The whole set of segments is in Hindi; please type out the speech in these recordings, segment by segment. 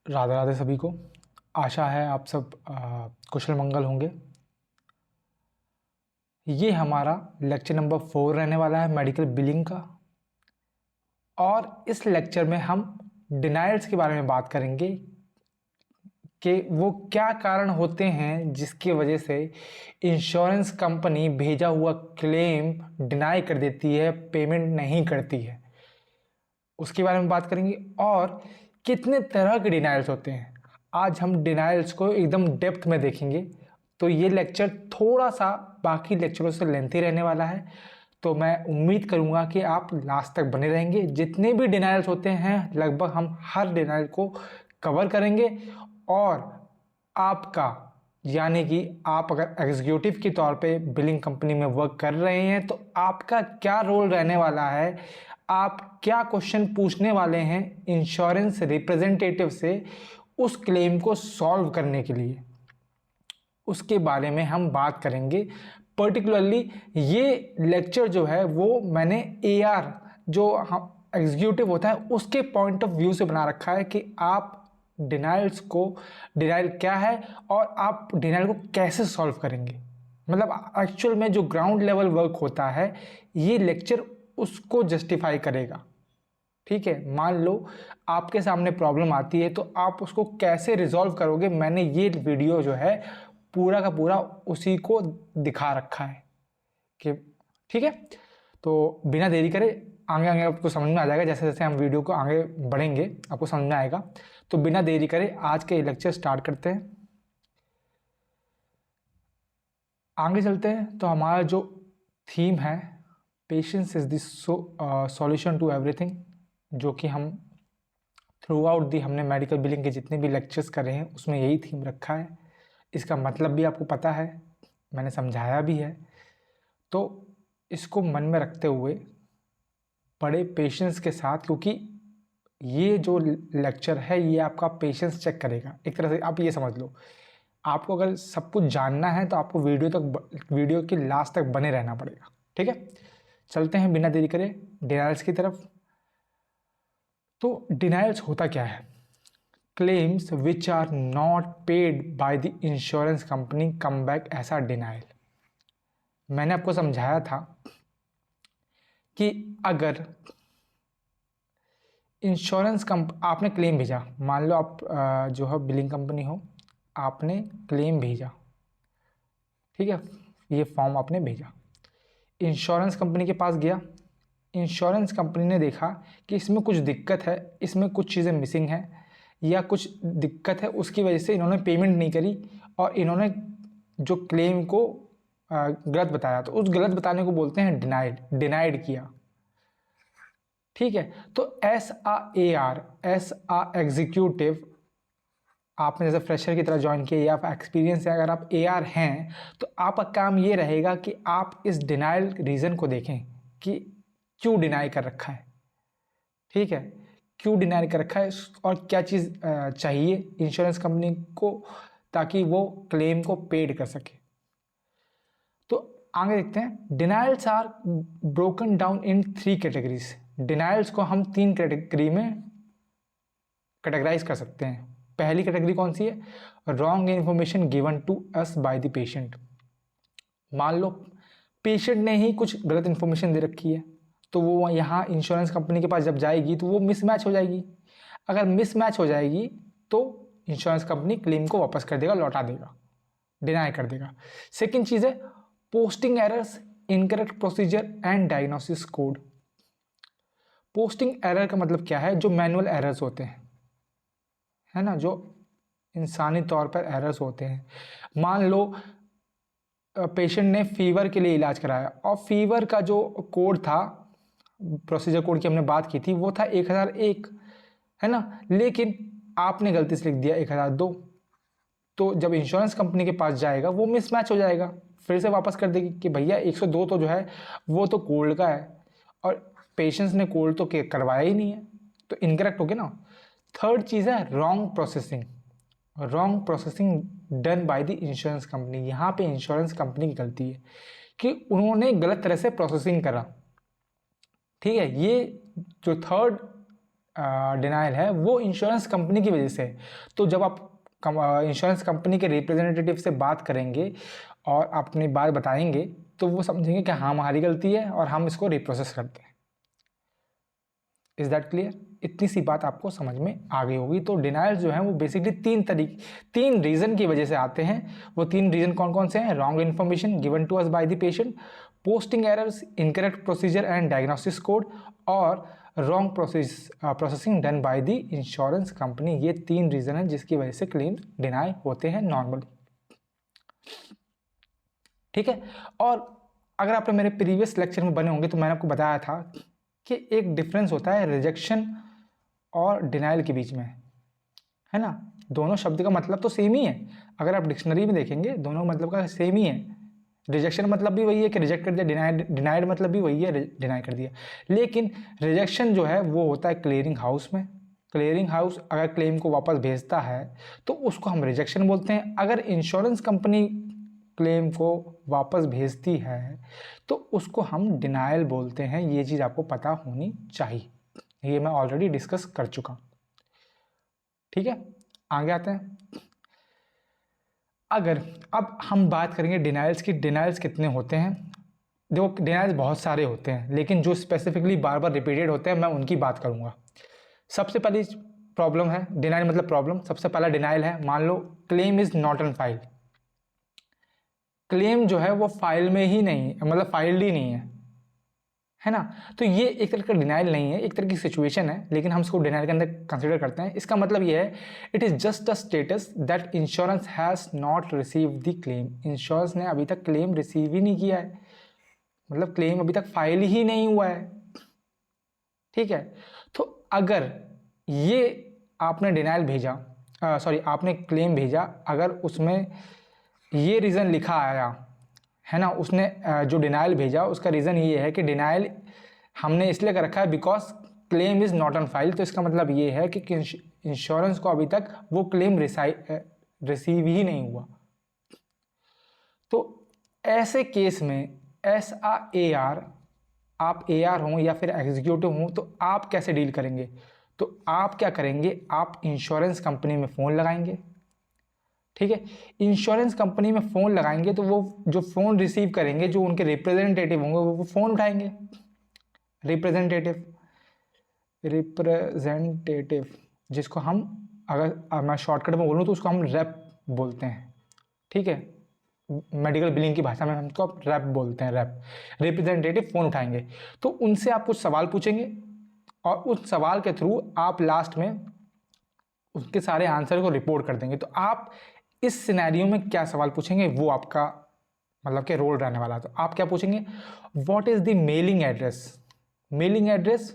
राधे राधे सभी को। आशा है आप सब कुशल मंगल होंगे। ये हमारा लेक्चर नंबर 4 रहने वाला है मेडिकल बिलिंग का, और इस लेक्चर में हम डिनायल्स के बारे में बात करेंगे कि वो क्या कारण होते हैं जिसकी वजह से इंश्योरेंस कंपनी भेजा हुआ क्लेम डिनाई कर देती है, पेमेंट नहीं करती है, उसके बारे में बात करेंगे। और कितने तरह के डिनायल्स होते हैं, आज हम डिनायल्स को एकदम डेप्थ में देखेंगे। तो ये लेक्चर थोड़ा सा बाकी लेक्चरों से लेंथी रहने वाला है, तो मैं उम्मीद करूंगा कि आप लास्ट तक बने रहेंगे। जितने भी डिनायल्स होते हैं लगभग हम हर डिनायल को कवर करेंगे, और आपका यानी कि आप अगर एग्जीक्यूटिव के तौर पे बिलिंग कंपनी में वर्क कर रहे हैं तो आपका क्या रोल रहने वाला है, आप क्या क्वेश्चन पूछने वाले हैं इंश्योरेंस रिप्रेजेंटेटिव से उस क्लेम को सॉल्व करने के लिए, उसके बारे में हम बात करेंगे। पर्टिकुलरली ये लेक्चर जो है वो मैंने एआर जो एग्जीक्यूटिव होता है उसके पॉइंट ऑफ व्यू से बना रखा है कि आप डिनाइल्स को, डिनाइल क्या है और आप डिनाइल को कैसे सॉल्व करेंगे। मतलब एक्चुअल में जो ग्राउंड लेवल वर्क होता है ये लेक्चर उसको जस्टिफाई करेगा। ठीक है, मान लो आपके सामने प्रॉब्लम आती है तो आप उसको कैसे रिजॉल्व करोगे, मैंने ये वीडियो जो है पूरा का पूरा उसी को दिखा रखा है कि ठीक है। तो बिना देरी करे आगे आगे आपको समझ में आ जाएगा, जैसे जैसे हम वीडियो को आगे बढ़ेंगे आपको समझ में आएगा। तो बिना देरी करे आज के लेक्चर स्टार्ट करते हैं, आगे चलते हैं। तो हमारा जो थीम है patience is the solution to everything, जो कि हम थ्रू आउट दी हमने मेडिकल बिलिंग के जितने भी लेक्चर्स करे हैं उसमें यही थीम रखा है। इसका मतलब भी आपको पता है, मैंने समझाया भी है। तो इसको मन में रखते हुए बड़े पेशेंस के साथ, क्योंकि ये जो लेक्चर है ये आपका पेशेंस चेक करेगा। एक तरह से आप ये समझ लो, आपको अगर सब कुछ जानना है तो आपको वीडियो के लास्ट तक बने रहना पड़ेगा। ठीक है, चलते हैं बिना देरी करे डिनायल्स की तरफ। तो डिनायल्स होता क्या है? Claims which are not paid by the insurance company come back as a denial. मैंने आपको समझाया था कि अगर इंश्योरेंस आपने क्लेम भेजा, मान लो आप जो है बिलिंग कंपनी हो, आपने क्लेम भेजा, ठीक है, ये फॉर्म आपने भेजा, इंश्योरेंस कंपनी के पास गया, इंश्योरेंस कंपनी ने देखा कि इसमें कुछ दिक्कत है, इसमें कुछ चीज़ें मिसिंग हैं या कुछ दिक्कत है, उसकी वजह से इन्होंने पेमेंट नहीं करी और इन्होंने जो क्लेम को गलत बताया, तो उस गलत बताने को बोलते हैं डिनाइड किया। ठीक है, तो एस आ एग्जीक्यूटिव, आपने जैसे फ्रेशर की तरह ज्वाइन किया या आप एक्सपीरियंस है, अगर आप AR हैं तो आपका काम ये रहेगा कि आप इस डिनाइल रीज़न को देखें कि क्यों डिनाई कर रखा है। ठीक है, क्यों डिनाई कर रखा है और क्या चीज़ चाहिए इंश्योरेंस कंपनी को ताकि वो क्लेम को पेड कर सके। तो आगे देखते हैं, denials are broken down in 3 categories. Denials को हम 3 कैटेगरी में कैटेगराइज कर सकते हैं। पहली कैटेगरी कौन सी है? Wrong information given to us by the patient. मान लो पेशेंट ने ही कुछ गलत इन्फॉर्मेशन दे रखी है, तो वो यहाँ इंश्योरेंस कंपनी के पास जब जाएगी तो वो मिसमैच हो जाएगी। अगर मिसमैच हो जाएगी तो इंश्योरेंस कंपनी क्लेम को वापस कर देगा, लौटा देगा, डिनाई कर देगा। सेकेंड चीज़ है posting errors, incorrect procedure and diagnosis code. Posting error का मतलब क्या है? जो मैनुअल एरर्स होते हैं, है ना, जो इंसानी तौर पर एरर्स होते हैं। मान लो पेशेंट ने फीवर के लिए इलाज कराया और फीवर का जो कोड था, प्रोसीजर कोड की हमने बात की थी, वो था 1001, है ना, लेकिन आपने गलती से लिख दिया 1002। तो जब इंश्योरेंस कंपनी के पास जाएगा वो मिसमैच हो जाएगा, फिर से वापस कर देगी कि भैया 102 तो जो है वो तो कोल्ड का है और पेशेंट्स ने कोल्ड तो करवाया ही नहीं है, तो इनकरेक्ट हो गया ना। थर्ड चीज़ है wrong processing. Wrong processing done by the insurance company. यहाँ पे इंश्योरेंस कंपनी की गलती है कि उन्होंने गलत तरह से प्रोसेसिंग करा। ठीक है, ये जो थर्ड डिनाइल है वो इंश्योरेंस कंपनी की वजह से है। तो जब आप इंश्योरेंस कंपनी के रिप्रेजेंटेटिव से बात करेंगे और अपनी बात बताएंगे तो वो समझेंगे कि हाँ हमारी गलती है और हम इसको रिप्रोसेस करते हैं। Is that clear? इतनी सी बात आपको समझ में आ गई होगी। तो डिनाइल जो है वो बेसिकली तीन रीज़न की वजह से आते हैं। वो तीन रीज़न कौन कौन से हैं? Wrong information given to us by the patient, posting errors, incorrect procedure and diagnosis code, और wrong processing done by the insurance company. ये तीन रीज़न हैं जिसकी वजह से क्लेम डिनाई होते हैं नॉर्मली। ठीक है। और अगर आपने मेरे प्रीवियस लेक्चर में बने होंगे तो मैंने आपको बताया था कि एक डिफरेंस होता है रिजेक्शन और डिनाइल के बीच में, है ना। दोनों शब्द का मतलब तो सेम ही है। अगर आप डिक्शनरी में देखेंगे दोनों मतलब का सेम ही है। रिजेक्शन मतलब भी वही है कि रिजेक्ट कर दिया, डिनाइड मतलब भी वही है, डिनाई कर दिया। लेकिन रिजेक्शन जो है वो होता है क्लियरिंग हाउस में। क्लियरिंग हाउस अगर क्लेम को वापस भेजता है तो उसको हम रिजेक्शन बोलते हैं। अगर इंश्योरेंस कंपनी क्लेम को वापस भेजती है तो उसको हम डिनाइल बोलते हैं। ये चीज़ आपको पता होनी चाहिए, ये मैं ऑलरेडी डिस्कस कर चुका। ठीक है, आगे आते हैं। अगर अब हम बात करेंगे डिनाइल्स की, डिनाइल्स कितने होते हैं। देखो डिनाइल्स बहुत सारे होते हैं लेकिन जो स्पेसिफिकली बार बार रिपीटेड होते हैं मैं उनकी बात करूंगा। सबसे पहली प्रॉब्लम है डिनाइल मतलब प्रॉब्लम। सबसे पहला डिनाइल है, मान लो claim is not on file. Claim जो है वो फाइल में ही नहीं है, मतलब फाइल्ड ही नहीं है ना। तो ये एक तरह का डिनाइल नहीं है, एक तरह की सिचुएशन है, लेकिन हम इसको डिनाइल के अंदर कंसीडर करते हैं। इसका मतलब ये है it is just a status that insurance has not receive the claim. Insurance ने अभी तक क्लेम रिसीव ही नहीं किया है, मतलब क्लेम अभी तक फाइल ही नहीं हुआ है। ठीक है, तो अगर ये आपने डिनाइल भेजा, सॉरी आपने क्लेम भेजा, अगर उसमें ये रीज़न लिखा आया है ना, उसने जो डिनाइल भेजा उसका रीज़न ये है कि डिनाइल हमने इसलिए कर रखा है because claim is not on file. तो इसका मतलब ये है कि इंश्योरेंस को अभी तक वो क्लेम रिसीव ही नहीं हुआ। तो ऐसे केस में SAR, आप AR हों या फिर एग्जीक्यूटिव हों तो आप कैसे डील करेंगे? तो आप क्या करेंगे, आप इंश्योरेंस कंपनी में फ़ोन लगाएंगे। ठीक है, इंश्योरेंस कंपनी में फ़ोन लगाएंगे तो वो जो फ़ोन रिसीव करेंगे, जो उनके रिप्रेजेंटेटिव होंगे वो फ़ोन उठाएंगे। रिप्रेजेंटेटिव जिसको हम, अगर मैं शॉर्टकट में बोलूँ तो उसको हम रैप बोलते हैं। ठीक है, मेडिकल बिलिंग की भाषा में हम उसको रैप बोलते हैं, रैप। रिप्रेजेंटेटिव फ़ोन उठाएंगे तो उनसे आप कुछ सवाल पूछेंगे और उस सवाल के थ्रू आप लास्ट में उसके सारे आंसर को रिपोर्ट कर देंगे। तो आप इस सिनेरियो में क्या सवाल पूछेंगे वो आपका मतलब कि रोल रहने वाला है। तो आप क्या पूछेंगे, what is the mailing address. Mailing address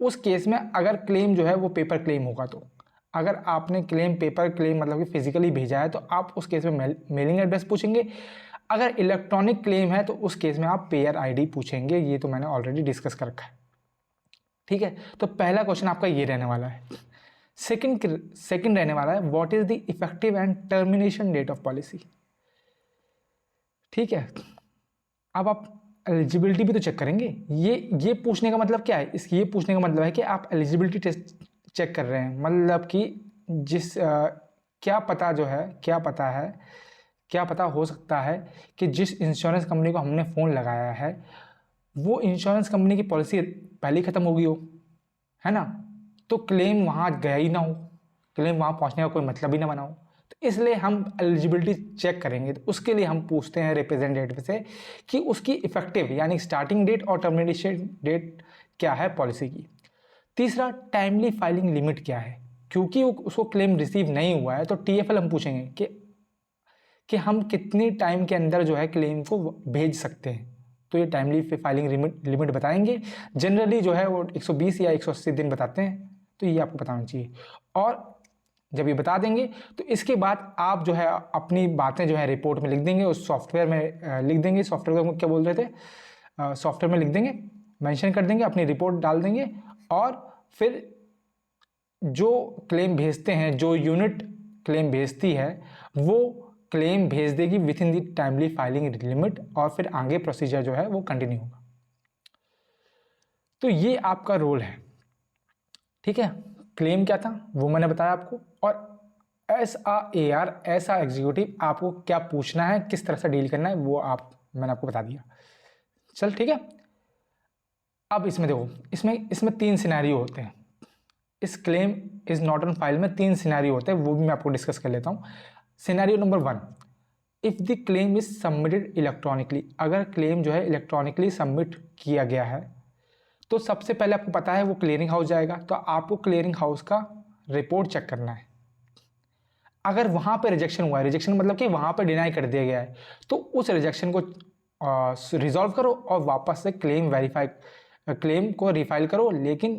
उस केस में अगर क्लेम जो है वो पेपर क्लेम होगा, तो अगर आपने क्लेम पेपर क्लेम मतलब कि फिजिकली भेजा है तो आप उस केस में मेलिंग एड्रेस पूछेंगे। अगर इलेक्ट्रॉनिक क्लेम है तो उस केस में आप पेयर ID पूछेंगे। ये तो मैंने ऑलरेडी डिस्कस कर रखा है। ठीक है, तो पहला क्वेश्चन आपका ये रहने वाला है। सेकंड रहने वाला है what is the effective and termination date of policy. ठीक है, अब आप एलिजिबिलिटी भी तो चेक करेंगे। ये पूछने का मतलब क्या है, ये पूछने का मतलब है कि आप एलिजिबिलिटी टेस्ट चेक कर रहे हैं, मतलब कि क्या पता हो सकता है कि जिस इंश्योरेंस कंपनी को हमने फ़ोन लगाया है वो इंश्योरेंस कंपनी की पॉलिसी पहले ही ख़त्म हो गई हो, है ना। तो क्लेम वहाँ गया ही ना हो, क्लेम वहाँ पहुँचने का कोई मतलब ही ना बना हो। तो इसलिए हम एलिजिबिलिटी चेक करेंगे। तो उसके लिए हम पूछते हैं रिप्रेजेंटेटिव से कि उसकी इफेक्टिव यानी स्टार्टिंग डेट और टर्मिनेशन डेट क्या है पॉलिसी की। तीसरा, टाइमली फाइलिंग लिमिट क्या है, क्योंकि उसको क्लेम रिसीव नहीं हुआ है तो TFL हम पूछेंगे कि हम कितनी टाइम के अंदर जो है क्लेम को भेज सकते हैं। तो ये टाइमली फाइलिंग लिमिट बताएंगे। जनरली जो है वो 120 या 180 दिन बताते हैं, तो ये आपको बताना चाहिए। और जब ये बता देंगे तो इसके बाद आप जो है अपनी बातें जो है रिपोर्ट में लिख देंगे, उस सॉफ्टवेयर में लिख देंगे। सॉफ्टवेयर को क्या बोल रहे थे, सॉफ्टवेयर में लिख देंगे, मेंशन कर देंगे, अपनी रिपोर्ट डाल देंगे। और फिर जो क्लेम भेजते हैं, जो यूनिट क्लेम भेजती है वो क्लेम भेज देगी with in the timely filing limit, और फिर आगे प्रोसीजर जो है वो कंटिन्यू होगा। तो ये आपका रोल है। ठीक है, क्लेम क्या था वो मैंने बताया आपको, और SAAR ऐसा एग्जीक्यूटिव आपको क्या पूछना है, किस तरह से डील करना है, वो मैंने आपको बता दिया। चल ठीक है, अब इसमें देखो, इसमें 3 सिनेरियो होते हैं। इस claim is not on file में 3 सिनेरियो होते हैं, वो भी मैं आपको डिस्कस कर लेता हूँ। Scenario number 1, if the claim is submitted electronically, अगर क्लेम जो है इलेक्ट्रॉनिकली सबमिट किया गया है तो सबसे पहले आपको पता है वो क्लियरिंग हाउस जाएगा, तो आपको क्लियरिंग हाउस का रिपोर्ट चेक करना है। अगर वहाँ पे रिजेक्शन हुआ है, रिजेक्शन मतलब कि वहाँ पे डिनाई कर दिया गया है, तो उस रिजेक्शन को रिजॉल्व करो और वापस से क्लेम को रिफाइल करो, लेकिन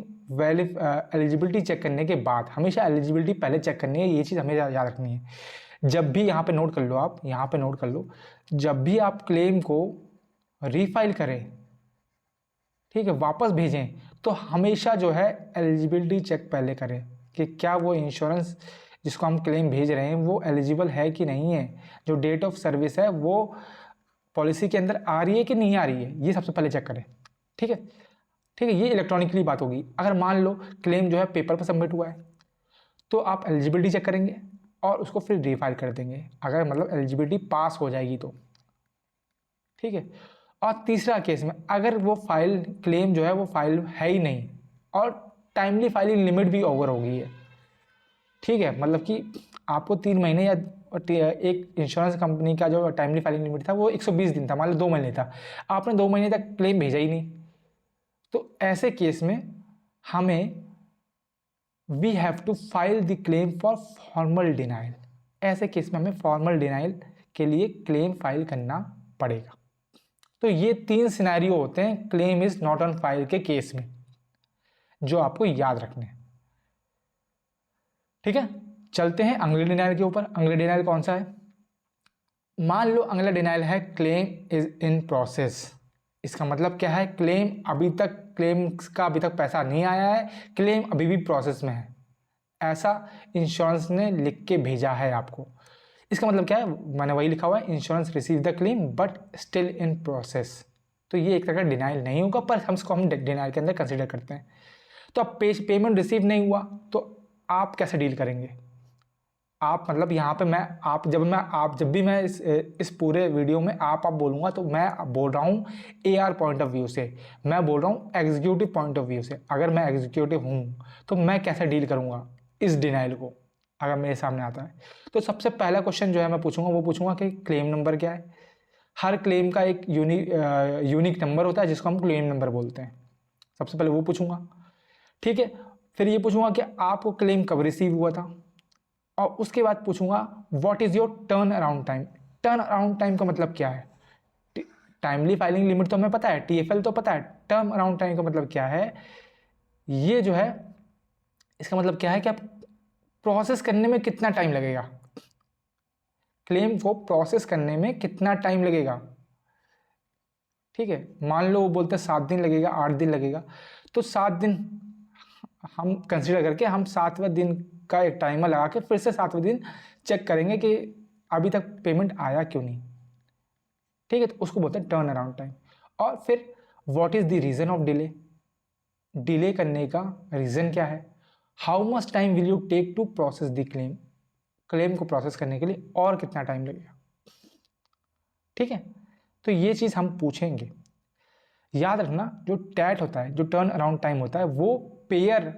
एलिजिबिलिटी चेक करने के बाद। हमेशा एलिजिबिलिटी पहले चेक करनी है, ये चीज़ हमें याद रखनी है। जब भी यहाँ पे नोट कर लो, आप यहाँ पे नोट कर लो, जब भी आप क्लेम को रिफाइल करें, ठीक है, वापस भेजें, तो हमेशा जो है एलिजिबिलिटी चेक पहले करें कि क्या वो इंश्योरेंस जिसको हम क्लेम भेज रहे हैं वो एलिजिबल है कि नहीं है, जो डेट ऑफ सर्विस है वो पॉलिसी के अंदर आ रही है कि नहीं आ रही है, ये सबसे पहले चेक करें। ठीक है, ठीक है, ये इलेक्ट्रॉनिकली बात होगी। अगर मान लो क्लेम जो है पेपर पर सबमिट हुआ है, तो आप एलिजिबिलिटी चेक करेंगे और उसको फिर रिफाइल कर देंगे, अगर मतलब एलिजिबिलिटी पास हो जाएगी तो। ठीक है, और तीसरा केस में अगर वो क्लेम जो है वो फाइल है ही नहीं और टाइमली फाइलिंग लिमिट भी ओवर हो गई है, ठीक है, मतलब कि आपको 3 महीने या एक इंश्योरेंस कंपनी का जो टाइमली फाइलिंग लिमिट था वो 120 दिन था, मान लो 2 महीने था, आपने 2 महीने तक क्लेम भेजा ही नहीं, तो ऐसे केस में हमें we have to file the claim for formal denial. ऐसे केस में हमें फॉर्मल डिनाइल के लिए क्लेम फाइल करना पड़ेगा। तो ये 3 सिनेरियो होते हैं claim is not on file के केस में, जो आपको याद रखने हैं। ठीक है, चलते हैं अगले डिनाइल के ऊपर। अगले डिनाइल कौन सा है? मान लो अगला डिनाइल है क्लेम इज इन प्रोसेस। इसका मतलब क्या है? क्लेम का अभी तक पैसा नहीं आया है, क्लेम अभी भी प्रोसेस में है, ऐसा इंश्योरेंस ने लिख के भेजा है आपको। इसका मतलब क्या है? मैंने वही लिखा हुआ है, insurance receive the claim but still in process. तो ये एक तरह का डिनाइल नहीं होगा, पर हम इसको डिनाइल के अंदर कंसिडर करते हैं। तो अब पेमेंट रिसीव नहीं हुआ तो आप कैसे डील करेंगे? आप मतलब यहाँ पे जब भी मैं इस पूरे वीडियो में आप बोलूँगा तो मैं बोल रहा हूँ AR पॉइंट ऑफ व्यू से, मैं बोल रहा हूँ एग्जीक्यूटिव पॉइंट ऑफ व्यू से। अगर मैं एग्जीक्यूटिव हूँ तो मैं कैसे डील करूँगा इस डिनाइल को, अगर मेरे सामने आता है। तो सबसे पहला क्वेश्चन जो है मैं पूछूंगा, वो पूछूंगा कि क्लेम नंबर क्या है। हर क्लेम का एक यूनिक नंबर होता है जिसको हम क्लेम नंबर बोलते हैं, सबसे पहले वो पूछूंगा। ठीक है, फिर ये पूछूंगा कि आपको क्लेम कब रिसीव हुआ था, और उसके बाद पूछूंगा what is your turn around time. Turn around time का मतलब क्या है? टाइमली फाइलिंग लिमिट तो हमें पता है, TFL तो पता है, टर्न अराउंड टाइम का मतलब क्या है? ये जो है इसका मतलब क्या है कि आप प्रोसेस करने में कितना टाइम लगेगा, क्लेम को प्रोसेस करने में कितना टाइम लगेगा। ठीक है, मान लो वो बोलते हैं 7 दिन लगेगा, 8 दिन लगेगा, तो 7 दिन हम कंसीडर करके हम 7वें दिन का एक टाइमर लगा के फिर से 7वें दिन चेक करेंगे कि अभी तक पेमेंट आया क्यों नहीं। ठीक है, तो उसको बोलते हैं टर्न अराउंड टाइम। और फिर what is the reason of delay, delay करने का रीजन क्या है? How much time will you take to process the claim, claim को प्रोसेस करने के लिए और कितना टाइम लगेगा। ठीक है, तो ये चीज़ हम पूछेंगे। याद रखना, जो टैट होता है, जो टर्न अराउंड टाइम होता है, वो पेयर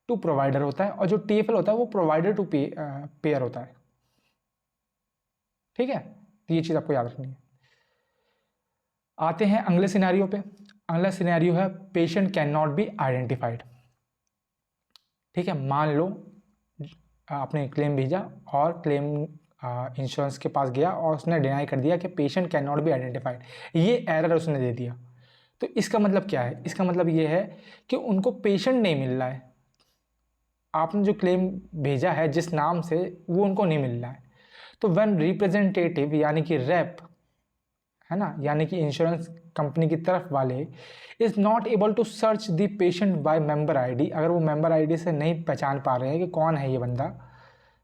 टू प्रोवाइडर होता है, और जो TFL होता है वो प्रोवाइडर टू पेयर होता है। ठीक है, तो ये चीज़ आपको याद रखनी है। आते हैं अगले सिनेरियो पे। अगला सिनेरियो है patient can not be identified. ठीक है, मान लो आपने क्लेम भेजा और क्लेम इंश्योरेंस के पास गया और उसने डिनाई कर दिया कि patient can not be identified, ये एरर उसने दे दिया। तो इसका मतलब क्या है? इसका मतलब ये है कि उनको पेशेंट नहीं मिल रहा है, आपने जो क्लेम भेजा है जिस नाम से वो उनको नहीं मिल रहा है। तो व्हेन रिप्रेजेंटेटिव यानी कि रेप है ना, यानी कि इंश्योरेंस कंपनी की तरफ वाले is not able to search the patient by member ID, अगर वो मेंबर आईडी से नहीं पहचान पा रहे हैं कि कौन है ये बंदा,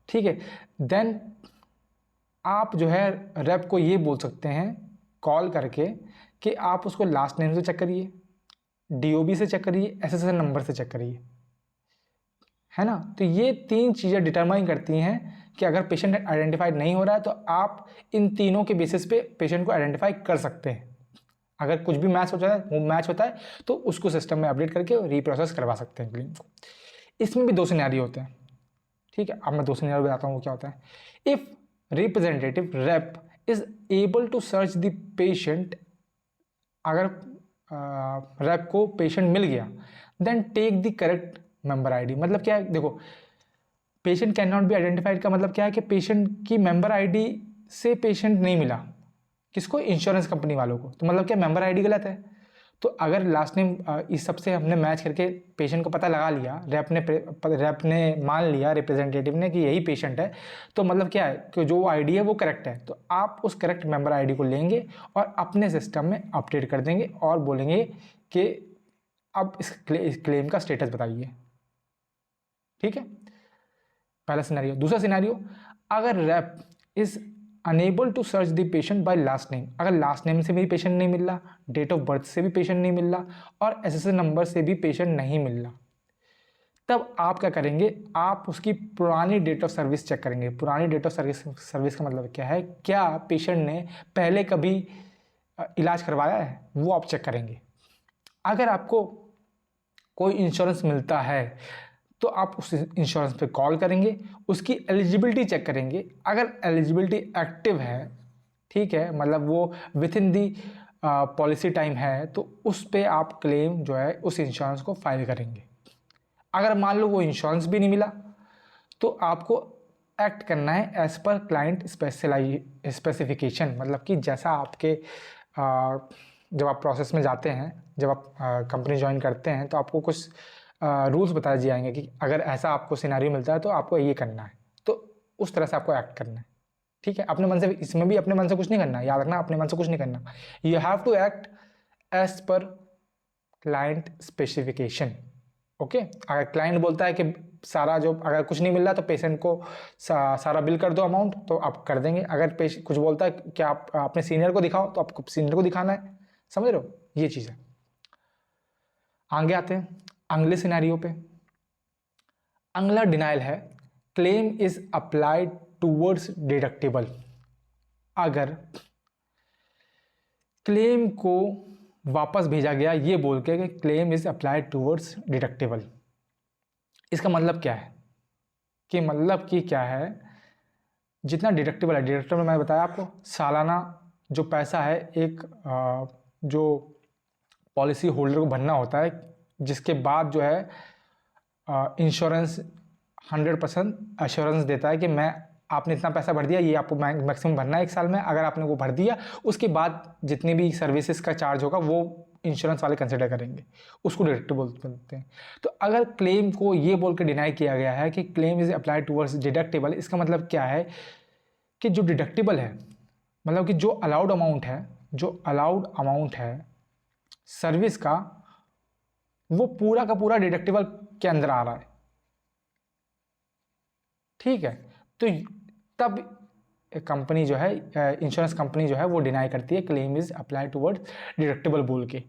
ठीक है, देन आप जो है रेप को ये बोल सकते हैं कॉल करके कि आप उसको लास्ट नेम से चेक करिए, DOB से चेक करिए, SSN नंबर से चेक करिए। है ना। तो ये 3 चीज़ें डिटरमाइन करती हैं कि अगर पेशेंट आइडेंटिफाइड नहीं हो रहा है तो आप इन तीनों के बेसिस पे पेशेंट को आइडेंटिफाई कर सकते हैं। अगर कुछ भी मैच होता है तो उसको सिस्टम में अपडेट करके रीप्रोसेस करवा सकते हैं क्लेम को। इसमें भी 2 सिनेरियो होते हैं, ठीक है। अब मैं 2 सिनेरियो बताता हूँ वो क्या होता है। If representative rep is able to search the patient, अगर रेप को पेशेंट मिल गया, then take the correct member ID. मतलब क्या है, देखो patient can not be identified का मतलब क्या है कि पेशेंट की मेंबर आईडी से पेशेंट नहीं मिला, किसको, इंश्योरेंस कंपनी वालों को। तो मतलब क्या, मेंबर आईडी गलत है। तो अगर लास्ट नेम इस सब से हमने मैच करके पेशेंट को पता लगा लिया, रैप ने मान लिया रिप्रेजेंटेटिव ने कि यही पेशेंट है, तो मतलब क्या है कि जो आईडी है वो करेक्ट है। तो आप उस करेक्ट मेंबर आईडी को लेंगे और अपने सिस्टम में अपडेट कर देंगे और बोलेंगे कि अब इस क्लेम का स्टेटस बताइए, ठीक है। पहला सिनेरियो। दूसरा सिनेरियो, अगर rep is unable to search the patient by last name, अगर लास्ट नेम से भी पेशेंट नहीं मिल रहा, डेट ऑफ बर्थ से भी पेशेंट नहीं मिल रहा और एसएसएन नंबर से भी पेशेंट नहीं मिल रहा, तब आप क्या करेंगे, आप उसकी पुरानी डेट ऑफ सर्विस चेक करेंगे। पुरानी डेट ऑफ सर्विस का मतलब क्या है, क्या पेशेंट ने पहले कभी इलाज करवाया है, वो आप चेक करेंगे। अगर आपको कोई इंश्योरेंस मिलता है तो आप उस इंश्योरेंस पे कॉल करेंगे, उसकी एलिजिबिलिटी चेक करेंगे। अगर एलिजिबिलिटी एक्टिव है, ठीक है, मतलब वो with in the policy time है, तो उस पे आप क्लेम जो है उस इंश्योरेंस को फाइल करेंगे। अगर मान लो वो इंश्योरेंस भी नहीं मिला तो आपको एक्ट करना है एज पर क्लाइंट स्पेसिफिकेशन। मतलब कि जैसा आपके जब आप प्रोसेस में जाते हैं, जब आप कंपनी ज्वाइन करते हैं, तो आपको कुछ रूल्स बताए जाएंगे कि अगर ऐसा आपको सिनेरियो मिलता है तो आपको ये करना है, तो उस तरह से आपको एक्ट करना है, ठीक है। अपने मन से, इसमें भी अपने मन से कुछ नहीं करना, याद रखना, अपने मन से कुछ नहीं करना। You have to act as per client specification, okay. अगर क्लाइंट बोलता है कि सारा जो, अगर कुछ नहीं मिल रहा तो पेशेंट को सारा बिल कर दो अमाउंट, तो आप कर देंगे। अगर पेशेंट कुछ बोलता है कि आप अपने सीनियर को दिखाओ, तो आपको सीनियर को दिखाना है। समझ रहे हो, ये चीज़ है। आगे आते हैं अगले सिनेरियो पे। अगला डिनाइल है, claim is applied towards deductible. अगर क्लेम को वापस भेजा गया ये बोल के कि claim is applied towards deductible, इसका मतलब क्या है, कि मतलब कि क्या है, जितना डिडक्टिबल है, डिडक्टिबल मैंने बताया आपको, सालाना जो पैसा है एक जो पॉलिसी होल्डर को भरना होता है, जिसके बाद जो है इंश्योरेंस 100% एश्योरेंस देता है कि मैं, आपने इतना पैसा भर दिया, ये आपको मैक्सिमम भरना है 1 साल में। अगर आपने वो भर दिया, उसके बाद जितने भी सर्विसेज का चार्ज होगा वो इंश्योरेंस वाले कंसिडर करेंगे, उसको डिडक्टिबल बोलते हैं। तो अगर क्लेम को ये बोल के डिनाई किया गया है कि claim is applied towards deductible, इसका मतलब क्या है कि जो डिडक्टिबल है, मतलब कि जो अलाउड अमाउंट है सर्विस का, वो पूरा का पूरा डिडक्टिबल के अंदर आ रहा है, ठीक है। तो तब कंपनी जो है, इंश्योरेंस कंपनी जो है, वो डिनाई करती है claim is apply towards deductible बोल के।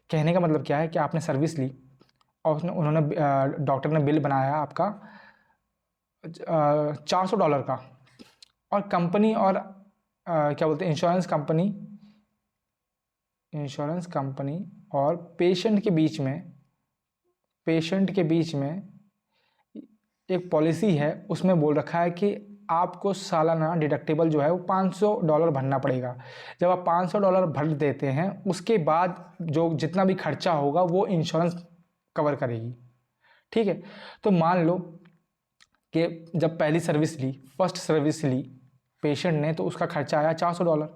कहने का मतलब क्या है कि आपने सर्विस ली और उन्होंने डॉक्टर ने बिल बनाया आपका $400 का, और कंपनी और क्या बोलते हैं, इंश्योरेंस कंपनी और पेशेंट के बीच में एक पॉलिसी है, उसमें बोल रखा है कि आपको सालाना डिडक्टिबल जो है वो $500 भरना पड़ेगा। जब आप $500 भर देते हैं, उसके बाद जो जितना भी खर्चा होगा वो इंश्योरेंस कवर करेगी, ठीक है। तो मान लो कि जब पहली फर्स्ट सर्विस ली पेशेंट ने, तो उसका खर्चा आया $400।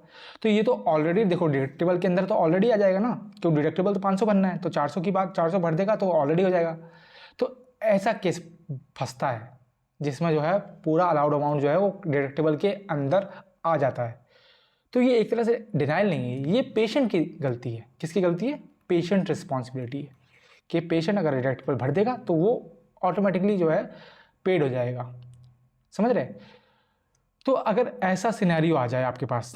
तो ये तो ऑलरेडी देखो डिडक्टिबल के अंदर तो ऑलरेडी आ जाएगा ना, तो डिडक्टिबल तो 500 भरना है, तो 400 की बात 400 भर देगा तो ऑलरेडी हो जाएगा। तो ऐसा केस फंसता है जिसमें जो है पूरा अलाउड अमाउंट जो है वो डिडक्टिबल के अंदर आ जाता है। तो ये एक तरह से डिनाइल नहीं है, ये पेशेंट की गलती है। किसकी गलती है? पेशेंट रिस्पॉन्सिबिलिटी है कि पेशेंट अगर डिडक्टिबल भर देगा तो वो ऑटोमेटिकली जो है पेड हो जाएगा। समझ रहे? तो अगर ऐसा सिनेरियो आ जाए आपके पास,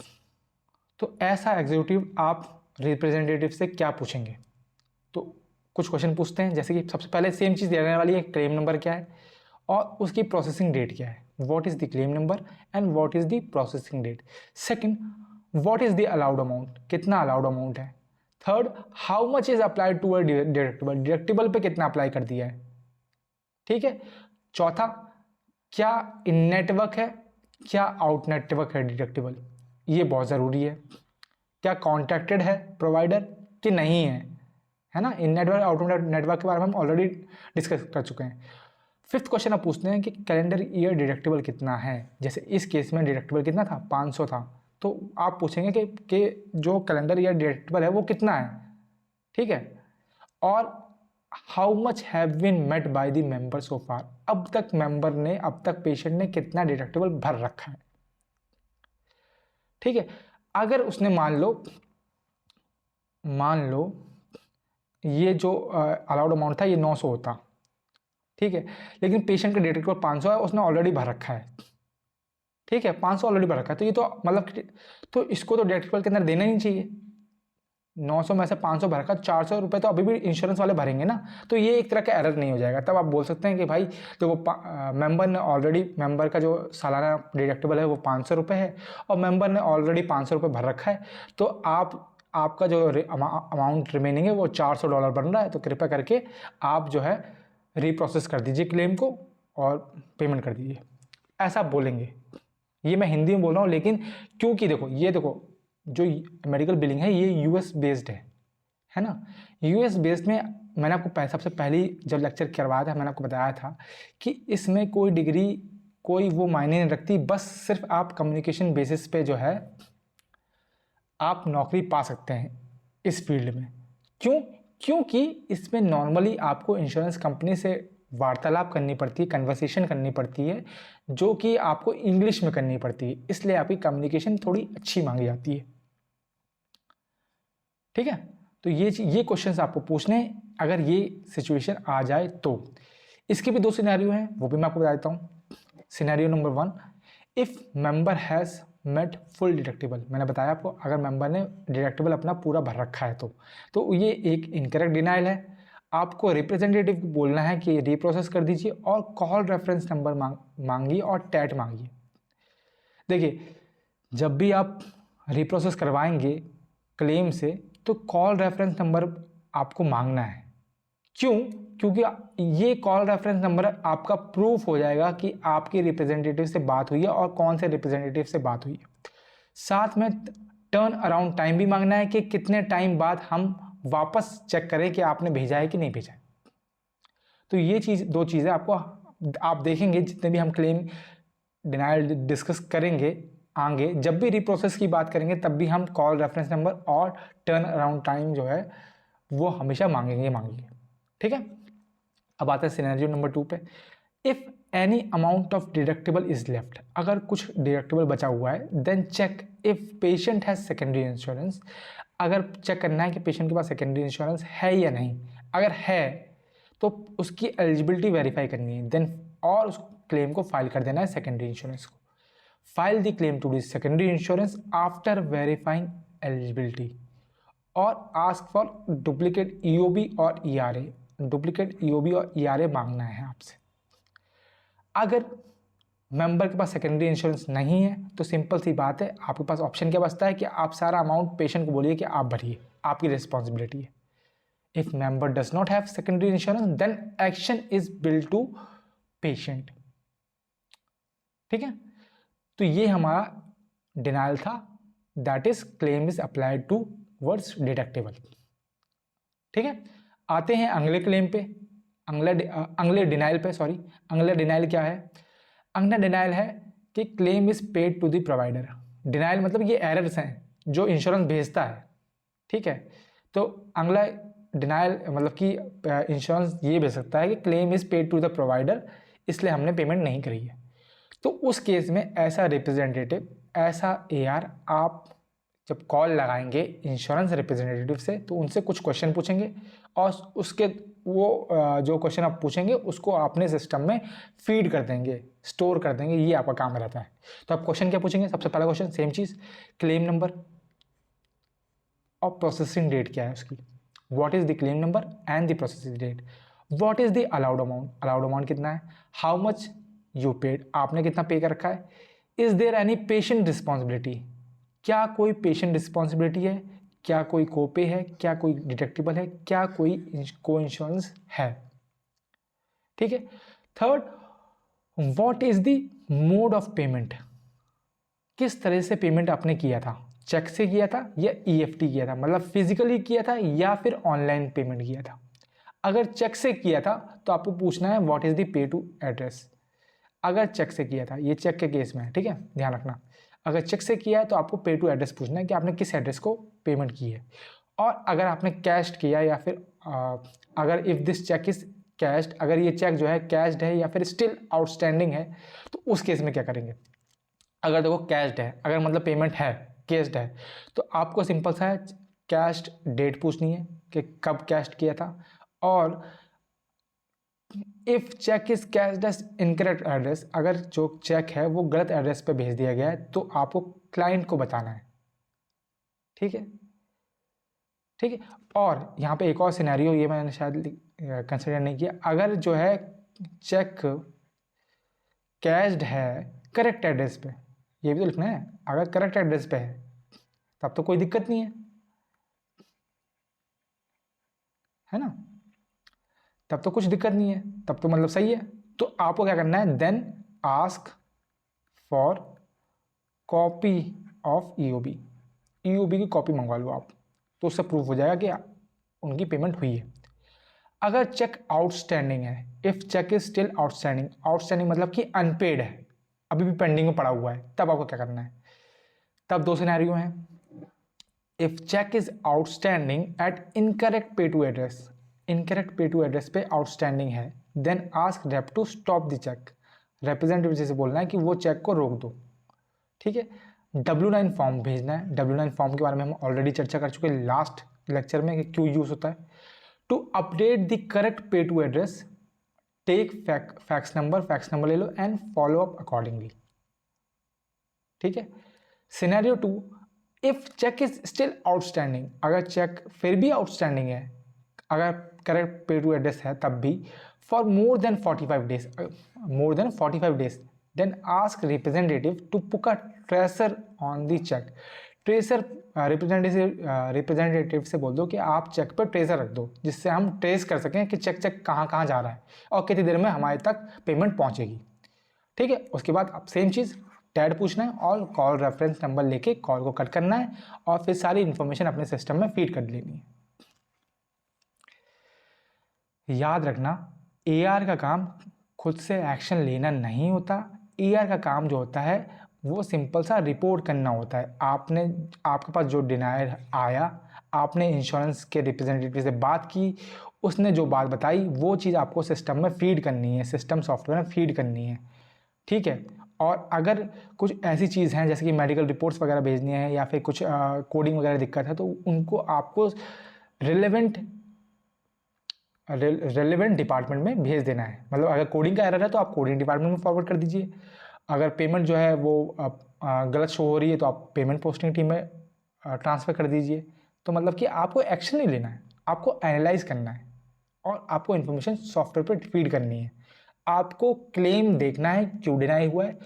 तो ऐसा एग्जीक्यूटिव आप रिप्रेजेंटेटिव से क्या पूछेंगे? तो कुछ क्वेश्चन पूछते हैं, जैसे कि सबसे पहले सेम चीज़ देने वाली है, क्लेम नंबर क्या है और उसकी प्रोसेसिंग डेट क्या है, what is the claim number and what is the processing date. Second, what is the allowed amount, कितना अलाउड अमाउंट है। Third, how much is applied to a deductible, deductible पे कितना अप्लाई कर दिया है, ठीक है। चौथा, क्या इन नेटवर्क है, क्या आउट नेटवर्क है डिडक्टिबल, ये बहुत ज़रूरी है। क्या कॉन्ट्रैक्टेड है प्रोवाइडर कि नहीं है ना। इन नेटवर्क आउट नेटवर्क के बारे में हम ऑलरेडी डिस्कस कर चुके हैं। फिफ्थ क्वेश्चन आप पूछते हैं कि कैलेंडर ईयर डिडक्टिबल कितना है। जैसे इस केस में डिडक्टिबल कितना था, 500 था, तो आप पूछेंगे कि जो कैलेंडर ईयर डिडक्टिबल है वो कितना है, ठीक है। और how much have been met by the member so far, अब तक मेंबर ने, अब तक पेशेंट ने कितना डिडक्टिबल भर रखा है, ठीक है। अगर उसने मान लो ये जो अलाउड अमाउंट था ये 900 होता, ठीक है, लेकिन पेशेंट का डिडक्टिबल 500 है, उसने ऑलरेडी भर रखा है, ठीक है, 500 ऑलरेडी भर रखा है, तो ये तो मतलब तो इसको तो डिडक्टिबल के अंदर देना ही नहीं चाहिए। 900 में से 500 भर रखा, 400 रुपये तो अभी भी इंश्योरेंस वाले भरेंगे ना, तो ये एक तरह का एरर नहीं हो जाएगा। तब आप बोल सकते हैं कि भाई देखो मेंबर ने ऑलरेडी, मेंबर का जो सालाना डिडक्टिबल है वो 500 रुपये है और मेंबर ने ऑलरेडी 500 रुपये भर रखा है, तो आपका जो अमाउंट रिमेनिंग है वो $400 बन रहा है, तो कृपया करके आप जो है रीप्रोसेस कर दीजिए क्लेम को और पेमेंट कर दीजिए, ऐसा बोलेंगे। ये मैं हिंदी में बोल रहा हूँ, लेकिन क्योंकि देखो ये देखो जो मेडिकल बिलिंग है ये यूएस बेस्ड है ना। यूएस बेस्ड में मैंने आपको सबसे पहले जब लेक्चर करवाया था मैंने आपको बताया था कि इसमें कोई डिग्री कोई वो मायने नहीं रखती, बस सिर्फ आप कम्युनिकेशन बेसिस पे जो है आप नौकरी पा सकते हैं इस फील्ड में। क्योंकि इसमें नॉर्मली आपको इंश्योरेंस कंपनी से वार्तालाप करनी पड़ती है, कन्वर्सेशन करनी पड़ती है, जो कि आपको इंग्लिश में करनी पड़ती है, इसलिए आपकी कम्युनिकेशन थोड़ी अच्छी मांगी जाती है, ठीक है। तो ये क्वेश्चंस आपको पूछने, अगर ये सिचुएशन आ जाए तो। इसके भी दो सिनेरियो हैं, वो भी मैं आपको बता देता हूँ। Scenario number 1, if member has met full deductible, मैंने बताया आपको अगर मेंबर ने डिडक्टिबल अपना पूरा भर रखा है तो ये एक इनकरेक्ट डिनाइल है। आपको रिप्रेजेंटेटिव को बोलना है कि रीप्रोसेस कर दीजिए और कॉल रेफरेंस नंबर मांगिए और टैट मांगिए। देखिए जब भी आप रीप्रोसेस करवाएंगे क्लेम से तो कॉल रेफरेंस नंबर आपको मांगना है। क्योंकि ये कॉल रेफरेंस नंबर आपका प्रूफ हो जाएगा कि आपके रिप्रेजेंटेटिव से बात हुई है और कौन से रिप्रेजेंटेटिव से बात हुई है। साथ में टर्न अराउंड टाइम भी मांगना है कि कितने टाइम बाद हम वापस चेक करें कि आपने भेजा है कि नहीं भेजा है। तो ये दो चीज़ें आपको, आप देखेंगे जितने भी हम क्लेम डिनाइल डिस्कस करेंगे आगे, जब भी रिप्रोसेस की बात करेंगे तब भी हम कॉल रेफरेंस नंबर और टर्न अराउंड टाइम जो है वो हमेशा मांगेंगे, ठीक है। अब आता है सिनेरियो नंबर 2 पे। If any amount of deductible is left, अगर कुछ डिडक्टिबल बचा हुआ है, then check if patient has secondary insurance, अगर चेक करना है कि पेशेंट के पास सेकेंडरी इंश्योरेंस है या नहीं। अगर है तो उसकी एलिजिबिलिटी वेरीफाई करनी है, देन और उस क्लेम को फाइल कर देना है सेकेंडरी इंश्योरेंस को। File the claim to the secondary insurance after verifying eligibility और आस्क फॉर डुप्लीकेट ईओबी और ईआरए। डुप्लीकेट ईओबी और ईआरए मांगना है आपसे। अगर मेंबर के पास सेकेंडरी इंश्योरेंस नहीं है तो सिंपल सी बात है, आपके पास ऑप्शन क्या बचता है कि आप सारा अमाउंट पेशेंट को बोलिए कि आप भरिए, आपकी रिस्पॉन्सिबिलिटी है। If member does not have secondary insurance then action is billed to patient, ठीक है। तो ये हमारा डिनाइल था, that is claim is applied towards deductible, ठीक है। आते हैं अगले क्लेम पे, अगले डिनाइल पे, सॉरी। अगला डिनाइल क्या है? अगला डिनाइल है कि claim is paid to the provider. Denial मतलब ये एरर्स हैं जो इंश्योरेंस भेजता है, ठीक है। तो अगला डिनाइल मतलब कि इंश्योरेंस ये भेज सकता है कि claim is paid to the provider, इसलिए हमने पेमेंट नहीं करी है। तो उस केस में ऐसा रिप्रेजेंटेटिव, ऐसा एआर, आप जब कॉल लगाएंगे इंश्योरेंस रिप्रेजेंटेटिव से तो उनसे कुछ क्वेश्चन पूछेंगे और उसके वो जो क्वेश्चन आप पूछेंगे उसको अपने सिस्टम में फीड कर देंगे, स्टोर कर देंगे, ये आपका काम रहता है। तो आप क्वेश्चन क्या पूछेंगे? सबसे पहला क्वेश्चन सेम चीज़, क्लेम नंबर और प्रोसेसिंग डेट क्या है उसकी, what is the claim number and the processing date, what is the allowed amount, allowed amount कितना है, हाउ मच यू पेड, आपने कितना पे कर रखा है, is there any patient responsibility, क्या कोई पेशेंट रिस्पॉन्सिबिलिटी है, क्या कोई कोपे है, क्या कोई डिडक्टिबल है, क्या कोई को इंश्योरेंस है। ठीक है। Third, what is the mode of payment, किस तरह से पेमेंट आपने किया था, चेक से किया था या ईएफटी किया था, मतलब फिजिकली किया था या फिर ऑनलाइन पेमेंट किया था। अगर चेक से किया था तो आपको पूछना है what is the pay to address. अगर चेक से किया था, ये चेक के केस में है, ठीक है, ध्यान रखना। अगर चेक से किया है तो आपको पे टू एड्रेस पूछना है कि आपने किस एड्रेस को पेमेंट की है। और अगर आपने कैश किया या फिर अगर if this check is cashed, अगर ये चेक जो है कैश्ड है या फिर स्टिल आउटस्टैंडिंग है, तो उस केस में क्या करेंगे। अगर देखो कैश्ड है, अगर मतलब पेमेंट है, कैश्ड है, तो आपको सिंपल सा है कैश्ड डेट पूछनी है कि कब कैश्ड किया था। और if check is cashed as incorrect address, अगर जो चेक है वो गलत एड्रेस पे भेज दिया गया है तो आपको क्लाइंट को बताना है। ठीक है, ठीक है। और यहाँ पे एक और सिनेरियो, ये मैंने शायद कंसिडर नहीं किया, अगर जो है चेक कैश्ड है करेक्ट एड्रेस पे, ये भी तो लिखना है, अगर करेक्ट एड्रेस पे है तब तो कोई दिक्कत नहीं है ना, तब तो कुछ दिक्कत नहीं है, तब तो मतलब सही है। तो आपको क्या करना है, then ask for copy of EOB, EOB की कॉपी मंगवा लो आप, तो उससे प्रूफ हो जाएगा कि उनकी पेमेंट हुई है। अगर चेक आउटस्टैंडिंग है, if check is still outstanding, outstanding मतलब कि अनपेड है, अभी भी पेंडिंग में पड़ा हुआ है, तब आपको क्या करना है। तब दो सिनेरियो हैं, if check is outstanding at incorrect pay to address, incorrect pay to address पे आउटस्टैंडिंग है, then ask rep to stop the check, representative से बोलना है कि वो चेक को रोक दो। ठीक है। W9 फॉर्म भेजना है, W9 फॉर्म के बारे में हम ऑलरेडी चर्चा कर चुके हैं लास्ट लेक्चर में कि क्यों यूज होता है। To update the correct pay to address, take fax number ले लो एंड फॉलो अप अकॉर्डिंगली। ठीक है। Scenario 2, if check is still outstanding, अगर चेक फिर भी आउटस्टैंडिंग है, अगर करेक्ट पे टू एड्रेस है तब भी, for more than 45 days, then ask representative to put a tracer on the check. Tracer representative से बोल दो कि आप चेक पर ट्रेसर रख दो, जिससे हम ट्रेस कर सकें कि चेक कहाँ कहाँ जा रहा है और कितनी देर में हमारे तक पेमेंट पहुँचेगी। ठीक है। उसके बाद अब सेम चीज़ टैड पूछना है और कॉल रेफरेंस नंबर लेके कॉल को कट करना है और फिर सारी इन्फॉर्मेशन अपने सिस्टम में फीड कर लेनी है। याद रखना, एआर का काम खुद से एक्शन लेना नहीं होता। एआर का काम जो होता है वो सिंपल सा रिपोर्ट करना होता है। आपके पास जो डिनायर आया, आपने इंश्योरेंस के रिप्रेजेंटेटिव से बात की, उसने जो बात बताई वो चीज़ आपको सिस्टम में फीड करनी है, सिस्टम सॉफ्टवेयर में फीड करनी है। ठीक है। और अगर कुछ ऐसी चीज़ हैं जैसे कि मेडिकल रिपोर्ट्स वगैरह भेजनी है या फिर कुछ कोडिंग वगैरह दिक्कत है, तो उनको आपको रेलेवेंट डिपार्टमेंट में भेज देना है। मतलब अगर कोडिंग का एरर है तो आप कोडिंग डिपार्टमेंट में फॉरवर्ड कर दीजिए, अगर पेमेंट जो है वो गलत शो हो रही है तो आप पेमेंट पोस्टिंग टीम में ट्रांसफ़र कर दीजिए। तो मतलब कि आपको एक्शन नहीं लेना है, आपको एनालाइज करना है और आपको इन्फॉर्मेशन सॉफ्टवेयर पर फीड करनी है। आपको क्लेम देखना है क्यों डिनाई हुआ है,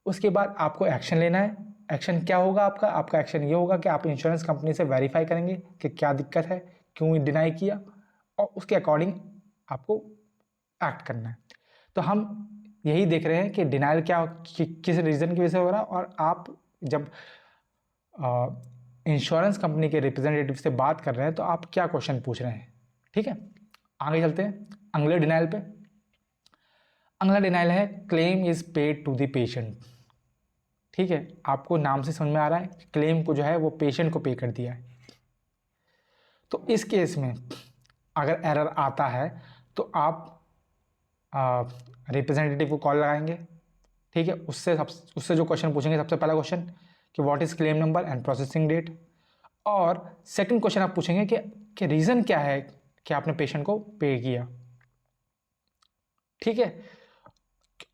उसके बाद आपको एक्शन लेना है। एक्शन क्या होगा आपका एक्शन ये होगा कि आप इंश्योरेंस कंपनी से वेरीफाई करेंगे कि क्या दिक्कत है, क्यों डिनाई किया, और उसके अकॉर्डिंग आपको एक्ट करना है। तो हम यही देख रहे हैं कि डिनाइल किस रीज़न की वजह से हो रहा है, और आप जब इंश्योरेंस कंपनी के रिप्रेजेंटेटिव से बात कर रहे हैं तो आप क्या क्वेश्चन पूछ रहे हैं। ठीक है। आगे चलते हैं अगले डिनाइल पे। अगला डिनाइल है claim is paid to the patient. ठीक है, आपको नाम से समझ में आ रहा है क्लेम को जो है वो पेशेंट को पे कर दिया है। तो इस केस में अगर एरर आता है तो आप रिप्रेजेंटेटिव को कॉल लगाएंगे। ठीक है, उससे जो क्वेश्चन पूछेंगे, सबसे पहला क्वेश्चन कि what is claim number and processing date, और सेकंड क्वेश्चन आप पूछेंगे कि रीज़न क्या है कि आपने पेशेंट को पे किया। ठीक है,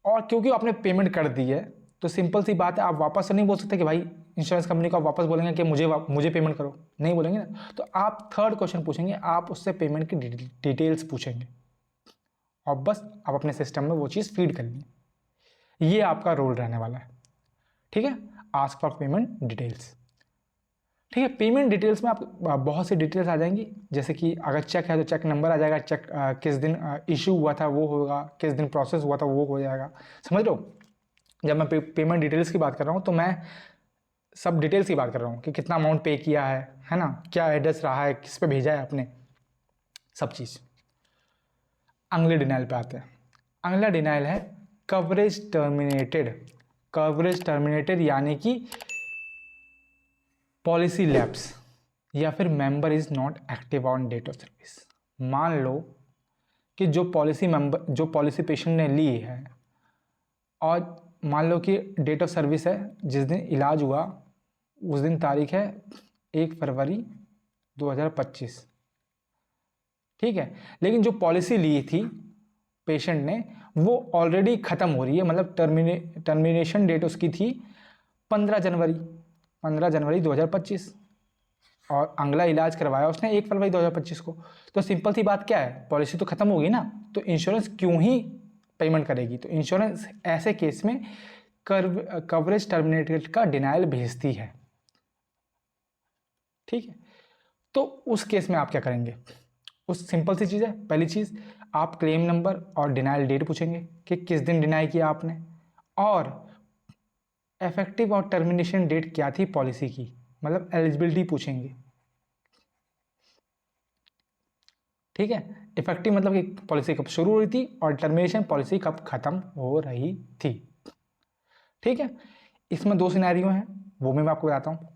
और क्योंकि आपने पेमेंट कर दी है तो सिंपल सी बात है, आप वापस से नहीं बोल सकते कि भाई इंश्योरेंस कंपनी को आप वापस बोलेंगे कि मुझे पेमेंट करो, नहीं बोलेंगे ना। तो आप थर्ड क्वेश्चन पूछेंगे, आप उससे पेमेंट की डिटेल्स पूछेंगे और बस आप अपने सिस्टम में वो चीज़ फीड कर लेंगे। ये आपका रोल रहने वाला है, ठीक है, आस्क फॉर पेमेंट डिटेल्स। ठीक है, पेमेंट डिटेल्स में आप बहुत सी डिटेल्स आ जाएंगी, जैसे कि अगर चेक है तो चेक नंबर आ जाएगा, चेक किस दिन इशू हुआ था वो होगा, किस दिन प्रोसेस हुआ था वो हो जाएगा। समझ लो, जब मैं पेमेंट डिटेल्स की बात कर रहा हूँ तो मैं सब डिटेल्स की बात कर रहा हूँ कि कितना अमाउंट पे किया है ना, क्या एड्रेस रहा है, किस पे भेजा है आपने, सब चीज़। अगले डिनाइल पे आते हैं। अगला डिनाइल है कवरेज टर्मिनेटेड। कवरेज टर्मिनेटेड यानी कि पॉलिसी लैप्स या फिर member is not active on date of service. मान लो कि जो पॉलिसी पेशेंट ने ली है और मान लो कि डेट ऑफ सर्विस है, जिस दिन इलाज हुआ उस दिन तारीख है 1 फरवरी 2025, ठीक है, लेकिन जो पॉलिसी ली थी पेशेंट ने वो ऑलरेडी ख़त्म हो रही है, मतलब टर्मिनेशन डेट उसकी थी 15 जनवरी 2025 और अगला इलाज करवाया उसने 1 फरवरी 2025 को। तो सिंपल सी बात क्या है, पॉलिसी तो ख़त्म होगी ना, तो इंश्योरेंस क्यों ही पेमेंट करेगी। तो इंश्योरेंस ऐसे केस में कवरेज टर्मिनेटेड का डिनाइल भेजती है, ठीक है। तो उस केस में आप क्या करेंगे, उस सिंपल सी चीज़ है, पहली चीज़ आप क्लेम नंबर और डिनाइल डेट पूछेंगे कि किस दिन डिनाई किया आपने, और इफेक्टिव और टर्मिनेशन डेट क्या थी पॉलिसी की, मतलब एलिजिबिलिटी पूछेंगे, ठीक है। इफेक्टिव मतलब कि पॉलिसी कब शुरू हुई थी और टर्मिनेशन पॉलिसी कब खत्म हो रही थी, ठीक है। इसमें 2 सिनेरियो हैं, वो भी मैं आपको बताता हूँ।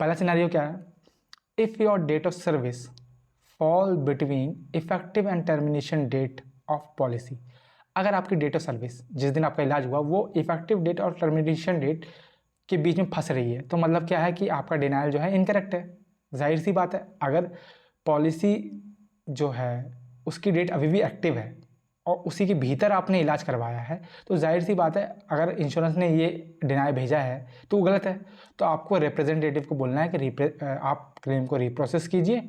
पहला सिनेरियो क्या है, if your date of service fall between effective and termination date of policy. अगर आपकी डेट ऑफ सर्विस जिस दिन आपका इलाज हुआ वो इफेक्टिव डेट और टर्मिनेशन डेट के बीच में फंस रही है, तो मतलब क्या है कि आपका डिनाइल जो है इनकरेक्ट है। जाहिर सी बात है, अगर पॉलिसी जो है उसकी डेट अभी भी एक्टिव है और उसी के भीतर आपने इलाज करवाया है, तो जाहिर सी बात है अगर इंश्योरेंस ने ये डिनाई भेजा है तो वो गलत है। तो आपको रिप्रेजेंटेटिव को बोलना है कि आप क्लेम को रिप्रोसेस कीजिए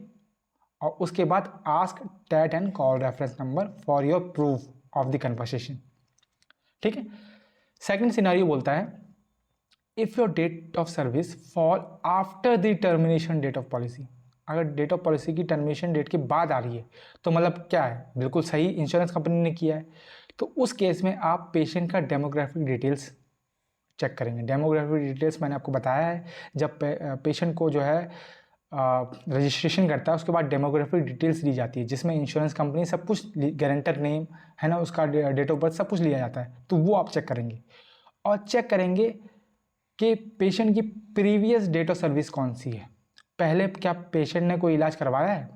और उसके बाद ask that and call reference number for your proof of the conversation, ठीक है। सेकंड सिनेरियो बोलता है if your date of service fall after the termination date of policy. अगर डेट ऑफ पॉलिसी की टर्मिनेशन डेट के बाद आ रही है तो मतलब क्या है, बिल्कुल सही इंश्योरेंस कंपनी ने किया है। तो उस केस में आप पेशेंट का डेमोग्राफिक डिटेल्स चेक करेंगे। डेमोग्राफिक डिटेल्स मैंने आपको बताया है, जब पेशेंट को जो है रजिस्ट्रेशन करता है उसके बाद डेमोग्राफिक डिटेल्स ली जाती है, जिसमें इंश्योरेंस कंपनी सब कुछ, गारंटर नेम है ना, उसका डेट ऑफ बर्थ सब कुछ लिया जाता है। तो वो आप चेक करेंगे और चेक करेंगे कि पेशेंट की प्रीवियस डेट ऑफ सर्विस कौन सी है, पहले क्या पेशेंट ने कोई इलाज करवाया है।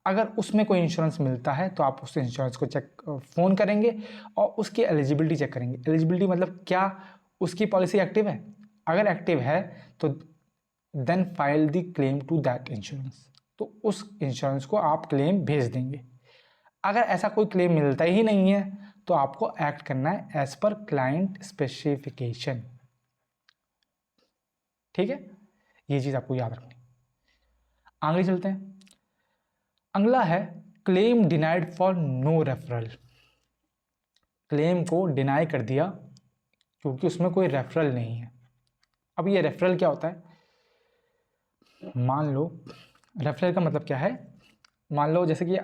अगर उसमें कोई इंश्योरेंस मिलता है तो आप उस इंश्योरेंस को फ़ोन करेंगे और उसकी एलिजिबिलिटी चेक करेंगे। एलिजिबिलिटी मतलब क्या उसकी पॉलिसी एक्टिव है, अगर एक्टिव है तो then file the claim to that insurance, तो उस इंश्योरेंस को आप क्लेम भेज देंगे। अगर ऐसा कोई क्लेम मिलता ही नहीं है तो आपको एक्ट करना है एज पर क्लाइंट स्पेसिफिकेशन, ठीक है। ये चीज़ आपको याद रखनी। आगे चलते हैं। अगला है claim denied for no referral. Claim को डिनाई कर दिया क्योंकि उसमें कोई रेफरल नहीं है। अब ये रेफरल क्या होता है, मान लो रेफरल का मतलब क्या है, मान लो जैसे कि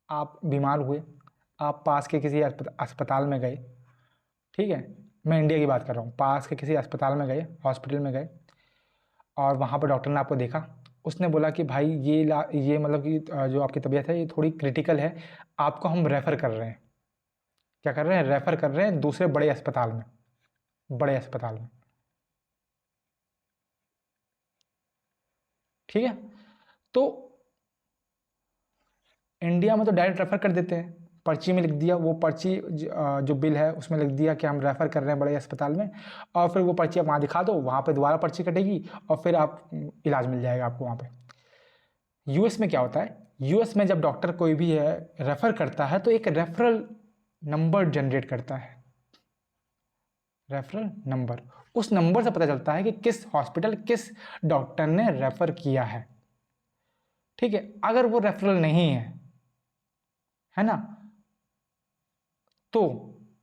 आप बीमार हुए, आप पास के किसी अस्पताल में गए, ठीक है, मैं इंडिया की बात कर रहा हूँ, पास के किसी अस्पताल में गए, हॉस्पिटल में गए और वहाँ पर डॉक्टर ने आपको देखा, उसने बोला कि भाई ये मतलब कि जो आपकी तबीयत है ये थोड़ी क्रिटिकल है, आपको हम रेफ़र कर रहे हैं। क्या कर रहे हैं, रेफ़र कर रहे हैं दूसरे बड़े अस्पताल में, ठीक है। तो इंडिया में तो डायरेक्ट रेफ़र कर देते हैं, पर्ची में लिख दिया, वो पर्ची जो बिल है उसमें लिख दिया कि हम रेफ़र कर रहे हैं बड़े अस्पताल में, और फिर वो पर्ची आप वहाँ दिखा दो, वहाँ पे दोबारा पर्ची कटेगी और फिर आप इलाज मिल जाएगा आपको वहाँ पे। यूएस में क्या होता है, यूएस में जब डॉक्टर कोई भी है रेफ़र करता है तो एक रेफरल नंबर जनरेट करता है। रेफरल नंबर, उस नंबर से पता चलता है कि किस हॉस्पिटल किस डॉक्टर ने रेफर किया है। ठीक है, अगर वो रेफरल नहीं है ना, तो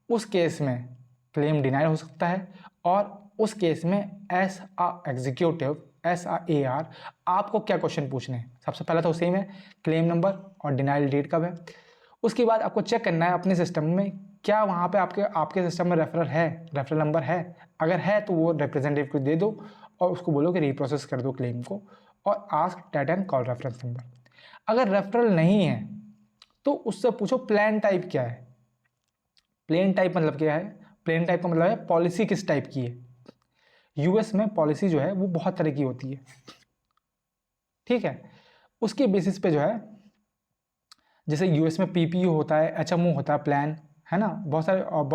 उस केस में क्लेम डिनाई हो सकता है, और उस केस में एस अ एग्जीक्यूटिव SAR आपको क्या क्वेश्चन पूछने हैं। सबसे पहला तो सेम है, क्लेम नंबर और डिनाइल डेट कब है। उसके बाद आपको चेक करना है अपने सिस्टम में क्या वहाँ पे आपके सिस्टम में रेफरल नंबर है। अगर है तो वो रिप्रेजेंटेटिव को दे दो और उसको बोलो कि रीप्रोसेस कर दो क्लेम को, और ask date and call reference number. अगर रेफरल नहीं है तो उससे पूछो प्लान टाइप क्या है। प्लेन टाइप मतलब क्या है? प्लेन टाइप का मतलब है पॉलिसी किस टाइप की है। यूएस में पॉलिसी जो है वो बहुत तरह की होती है। ठीक है, उसके बेसिस पे जो है, जैसे यूएस में पीपीओ होता है, एचएमओ होता है प्लान, है ना, बहुत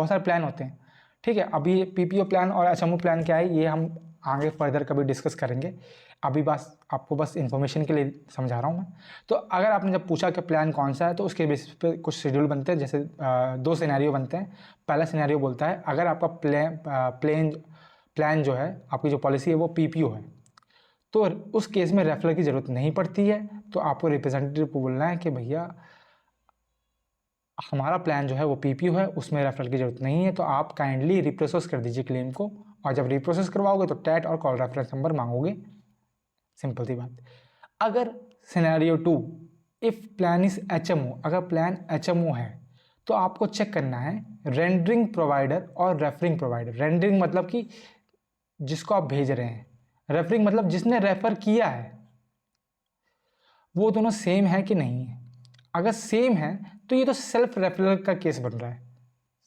सारे प्लान होते हैं। ठीक है, अभी पीपीओ प्लान और एचएमओ प्लान क्या है ये हम आगे फर्दर कभी डिस्कस करेंगे। अभी बस आपको बस इन्फॉर्मेशन के लिए समझा रहा हूँ मैं। तो अगर आपने जब पूछा कि प्लान कौन सा है तो उसके बेसिस पे कुछ शेड्यूल बनते हैं। जैसे दो सिनेरियो बनते हैं। पहला सिनेरियो बोलता है अगर आपका प्लान जो है, आपकी जो पॉलिसी है वो पीपीओ है, तो उस केस में रेफरल की ज़रूरत नहीं पड़ती है। तो आपको रिप्रेजेंटेटिव को बोलना है कि भैया हमारा प्लान जो है वो पीपीओ है, उसमें रेफरल की ज़रूरत नहीं है, तो आप काइंडली रिप्रोसेस कर दीजिए क्लेम को। और जब रिप्रोसेस करवाओगे तो टैट और कॉल रेफरेंस नंबर मांगोगे। सिंपल सी बात। अगर scenario 2, if plan is HMO, अगर प्लान एचएमओ है तो आपको चेक करना है रेंडरिंग प्रोवाइडर और रेफरिंग प्रोवाइडर। रेंडरिंग मतलब कि जिसको आप भेज रहे हैं, रेफरिंग मतलब जिसने रेफर किया है, वो दोनों सेम है कि नहीं है। अगर सेम है तो ये तो सेल्फ रेफरल का केस बन रहा है।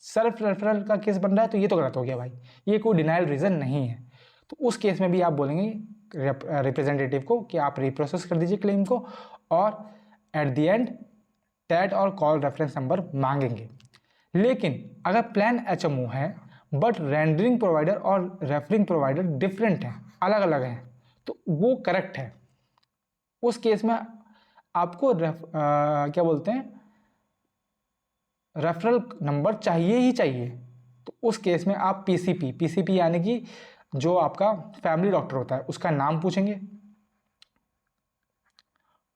सेल्फ रेफरल का केस बन रहा है तो ये तो गलत हो गया भाई, ये कोई डिनाइल रीज़न नहीं है। तो उस केस में भी आप बोलेंगे रिप्रेजेंटेटिव को कि आप रिप्रोसेस कर दीजिए क्लेम को, और एट द एंड टैट और कॉल रेफरेंस नंबर मांगेंगे। लेकिन अगर प्लान एचएमओ है बट रेंडरिंग प्रोवाइडर और रेफरिंग प्रोवाइडर डिफरेंट हैं, अलग अलग हैं, तो वो करेक्ट है। उस केस में आपको क्या बोलते हैं, रेफरल नंबर चाहिए ही चाहिए। तो उस केस में आप पीसीपी यानी कि जो आपका फैमिली डॉक्टर होता है उसका नाम पूछेंगे।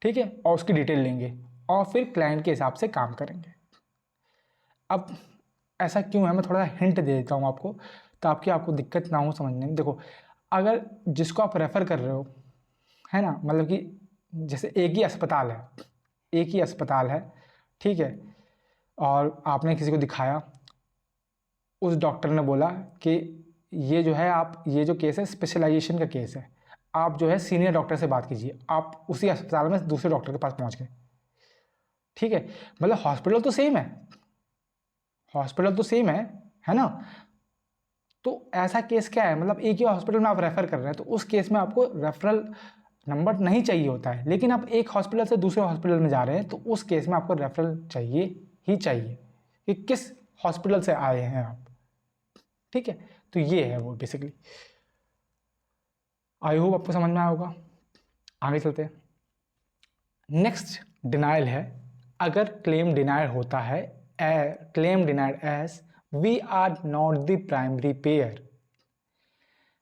ठीक है, और उसकी डिटेल लेंगे और फिर क्लाइंट के हिसाब से काम करेंगे। अब ऐसा क्यों है, मैं थोड़ा हिंट दे देता हूँ आपको ताकि आपको दिक्कत ना हो समझने में। देखो, अगर जिसको आप रेफ़र कर रहे हो, है ना, मतलब कि जैसे एक ही अस्पताल है, ठीक है, और आपने किसी को दिखाया, उस डॉक्टर ने बोला कि ये जो है आप, ये जो केस है स्पेशलाइजेशन का केस है, आप जो है सीनियर डॉक्टर से बात कीजिए। आप उसी अस्पताल में दूसरे डॉक्टर के पास पहुंच गए। ठीक है, मतलब हॉस्पिटल तो सेम है ना। तो ऐसा केस क्या है, मतलब एक ही हॉस्पिटल में आप रेफर कर रहे हैं, तो उस केस में आपको रेफरल नंबर नहीं चाहिए होता है। लेकिन आप एक हॉस्पिटल से दूसरे हॉस्पिटल में जा रहे हैं तो उस केस में आपको रेफरल चाहिए ही चाहिए कि किस हॉस्पिटल से आए हैं आप। ठीक है, तो ये है वो बेसिकली। आई होप आपको समझ में आया होगा। आगे चलते हैं। नेक्स्ट डिनाइल है, अगर क्लेम डिनाइड होता है, claim denied as we are not the primary payer.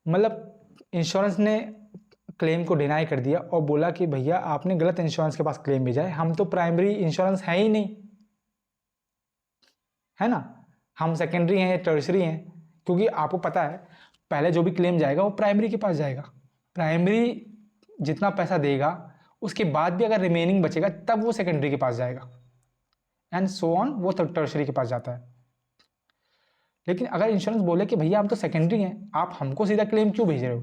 मतलब इंश्योरेंस ने क्लेम को डिनाई कर दिया और बोला कि भैया आपने गलत इंश्योरेंस के पास क्लेम भेजा है, हम तो प्राइमरी इंश्योरेंस है ही नहीं, है ना, हम सेकेंडरी हैं या टर्शरी हैं। क्योंकि आपको पता है पहले जो भी क्लेम जाएगा वो प्राइमरी के पास जाएगा। प्राइमरी जितना पैसा देगा उसके बाद भी अगर रिमेनिंग बचेगा तब वो सेकेंडरी के पास जाएगा, एंड सो ऑन, वो टर्शरी के पास जाता है। लेकिन अगर इंश्योरेंस बोले कि भैया हम तो सेकेंडरी हैं, आप हमको सीधा क्लेम क्यों भेज रहे हो,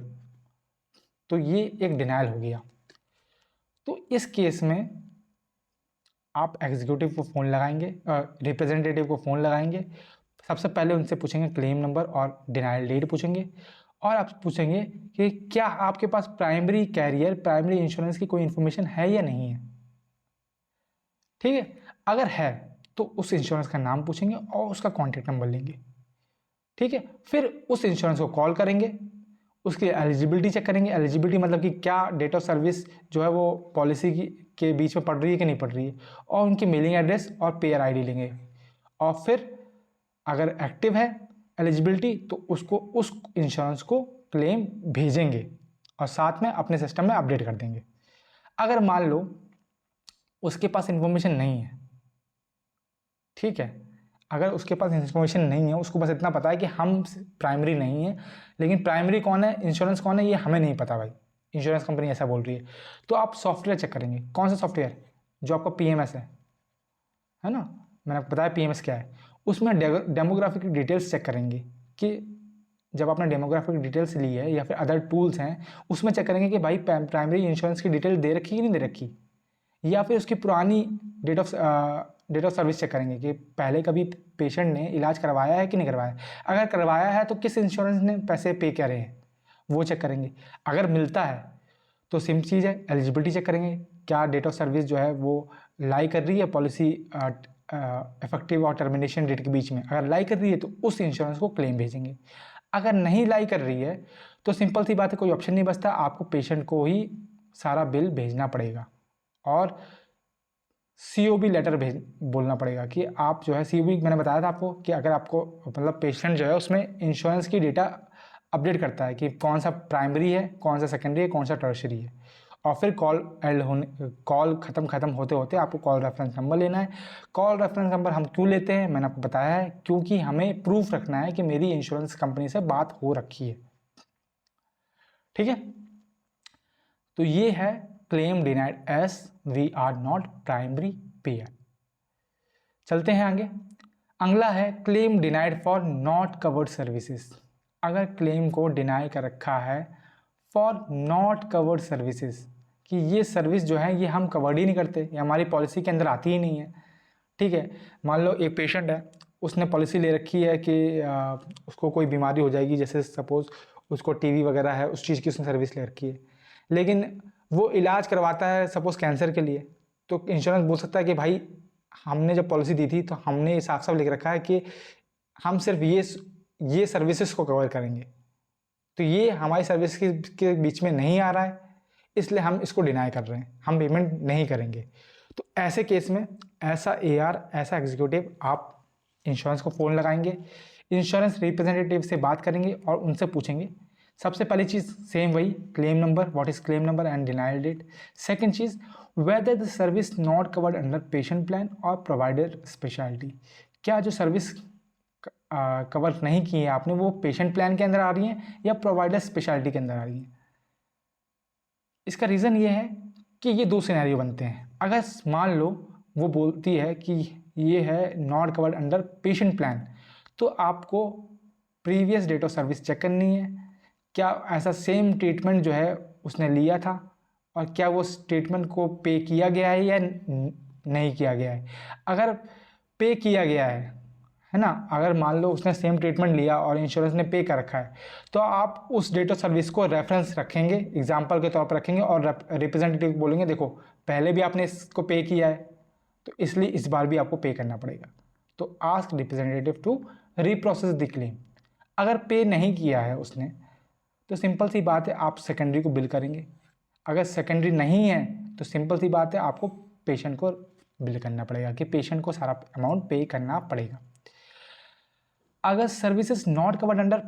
तो ये एक डिनाइल हो गया। तो इस केस में आप एग्जीक्यूटिव को फ़ोन लगाएंगे, रिप्रेजेंटेटिव को फ़ोन लगाएंगे। सबसे पहले उनसे पूछेंगे क्लेम नंबर और डिनाइल डेट पूछेंगे, और आप पूछेंगे कि क्या आपके पास प्राइमरी कैरियर, प्राइमरी इंश्योरेंस की कोई इन्फॉर्मेशन है या नहीं है। ठीक है, अगर है तो उस इंश्योरेंस का नाम पूछेंगे और उसका कॉन्टैक्ट नंबर लेंगे। ठीक है, फिर उस इंश्योरेंस को कॉल करेंगे, उसकी एलिजिबिलिटी चेक करेंगे। एलिजिबिलिटी मतलब कि क्या डेट ऑफ सर्विस जो है वो पॉलिसी के बीच में पड़ रही है कि नहीं पड़ रही है, और उनकी मेलिंग एड्रेस और पेयर आईडी लेंगे। और फिर अगर एक्टिव है एलिजिबिलिटी, तो उसको उस इंश्योरेंस को क्लेम भेजेंगे और साथ में अपने सिस्टम में अपडेट कर देंगे। अगर मान लो उसके पास इन्फॉर्मेशन नहीं है, ठीक है, अगर उसके पास इन्फॉर्मेशन नहीं है, उसको बस इतना पता है कि हम प्राइमरी नहीं है, लेकिन प्राइमरी कौन है, इंश्योरेंस कौन है, ये हमें नहीं पता भाई, इंश्योरेंस कंपनी ऐसा बोल रही है, तो आप सॉफ्टवेयर चेक करेंगे। कौन सा सॉफ्टवेयर? जो आपका पीएमएस है ना, मैंने आपको बताया पीएमएस क्या है। उसमें डेमोग्राफिक डिटेल्स चेक करेंगे कि जब आपने डेमोग्राफिक डिटेल्स ली है या फिर अदर टूल्स हैं, उसमें चेक करेंगे कि भाई प्राइमरी इंश्योरेंस की डिटेल दे रखी कि नहीं दे रखी, या फिर उसकी पुरानी डेट ऑफ सर्विस चेक करेंगे कि पहले कभी पेशेंट ने इलाज करवाया है कि नहीं करवाया। अगर करवाया है तो किस इंश्योरेंस ने पैसे पे करे हैं, वो चेक करेंगे। अगर मिलता है तो सिंपल चीज़ है, एलिजिबिलिटी चेक करेंगे, क्या डेट ऑफ सर्विस जो है वो लाई कर रही है पॉलिसी इफेक्टिव और टर्मिनेशन डेट के बीच में। अगर लाई कर रही है तो उस इंश्योरेंस को क्लेम भेजेंगे। अगर नहीं लाई कर रही है तो सिंपल सी बात है, कोई ऑप्शन नहीं बचता, आपको पेशेंट को ही सारा बिल भेजना पड़ेगा और COB लेटर बोलना पड़ेगा कि आप जो है COB, मैंने बताया था आपको कि अगर आपको मतलब पेशेंट जो है उसमें इंश्योरेंस की डेटा अपडेट करता है कि कौन सा प्राइमरी है, कौन सा सेकेंडरी है, कौन सा टर्शरी है, और फिर कॉल ख़त्म होते होते आपको कॉल रेफरेंस नंबर लेना है। कॉल रेफरेंस नंबर हम क्यों लेते हैं, मैंने आपको बताया है, क्योंकि हमें प्रूफ रखना है कि मेरी इंश्योरेंस कंपनी से बात हो रखी है, ठीक है। तो ये है claim denied as we are not primary payer. चलते हैं आगे। अगला है claim denied for not covered services. अगर क्लेम को डिनाई कर रखा है फॉर नॉट कवर्ड सर्विसेज, कि ये सर्विस जो है ये हम कवर्ड ही नहीं करते, ये हमारी पॉलिसी के अंदर आती ही नहीं है, ठीक है। मान लो एक पेशेंट है, उसने पॉलिसी ले रखी है कि उसको कोई बीमारी हो जाएगी, जैसे सपोज उसको टीबी वगैरह है, उस चीज़ की उसने सर्विस ले रखी है, लेकिन वो इलाज करवाता है सपोज कैंसर के लिए, तो इंश्योरेंस बोल सकता है कि भाई हमने जब पॉलिसी दी थी तो हमने साफ साफ लिख रखा है कि हम सिर्फ ये सर्विसेज को कवर करेंगे, तो ये हमारी सर्विस के बीच में नहीं आ रहा है, इसलिए हम इसको डिनाई कर रहे हैं, हम पेमेंट नहीं करेंगे। तो ऐसे केस में ऐसा AR, ऐसा एग्जीक्यूटिव, आप इंश्योरेंस को फ़ोन लगाएंगे, इंश्योरेंस रिप्रेजेंटेटिव से बात करेंगे और उनसे पूछेंगे। सबसे पहली चीज़ सेम वही, claim number, what is claim number and denial date. Second चीज़, whether the service not covered under patient plan और प्रोवाइडर स्पेशलिटी, क्या जो सर्विस कवर नहीं की है आपने वो पेशेंट प्लान के अंदर आ रही हैं या प्रोवाइडर स्पेशलिटी के अंदर आ रही हैं। इसका रीज़न ये है कि ये दो सिनेरियो बनते हैं। अगर मान लो वो बोलती है कि ये है not covered under patient plan, तो आपको previous date of service check करनी है, क्या ऐसा सेम ट्रीटमेंट जो है उसने लिया था और क्या वो ट्रीटमेंट को पे किया गया है या नहीं किया गया है। अगर पे किया गया है ना, अगर मान लो उसने सेम ट्रीटमेंट लिया और इंश्योरेंस ने पे कर रखा है, तो आप उस डेट ऑफ सर्विस को रेफरेंस रखेंगे, एग्जांपल के तौर पर रखेंगे और रिप्रेजेंटेटिव को बोलेंगे देखो पहले भी आपने इसको पे किया है, तो इसलिए इस बार भी आपको पे करना पड़ेगा। तो ask representative to reprocess the claim. अगर पे नहीं किया है उसने तो सिंपल सी बात है आप सेकेंडरी को बिल करेंगे, अगर सेकेंडरी नहीं है तो सिंपल सी बात है आपको पेशेंट को बिल करना पड़ेगा कि पेशेंट को सारा अमाउंट पे करना पड़ेगा। अगर services not covered under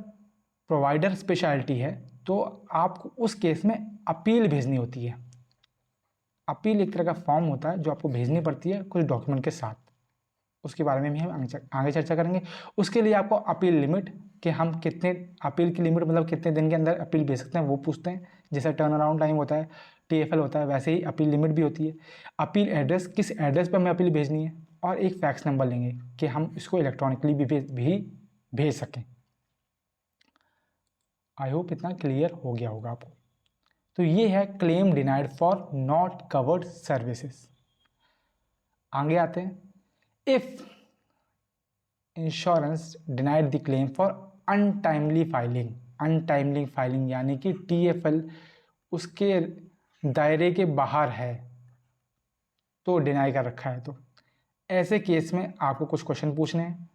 provider speciality है तो आपको उस केस में अपील भेजनी होती है। अपील एक तरह का फॉर्म होता है जो आपको भेजनी पड़ती है कुछ डॉक्यूमेंट के साथ, उसके बारे में भी हम आगे चर्चा करेंगे। उसके लिए आपको अपील लिमिट, कि हम कितने अपील की लिमिट मतलब कितने दिन के अंदर अपील भेज सकते हैं वो पूछते हैं, जैसा टर्न अराउंड टाइम होता है TFL होता है, वैसे ही अपील लिमिट भी होती है। अपील एड्रेस, किस एड्रेस पर हमें अपील भेजनी है, और एक फैक्स नंबर लेंगे कि हम इसको इलेक्ट्रॉनिकली भी भेज सकें। आई होप इतना क्लियर हो गया होगा आपको। तो ये है claim denied for not covered services. आगे आते हैं, if insurance denied the claim for untimely filing. Untimely filing यानी कि TFL उसके दायरे के बाहर है तो डिनाई कर रखा है, तो ऐसे केस में आपको कुछ क्वेश्चन पूछने हैं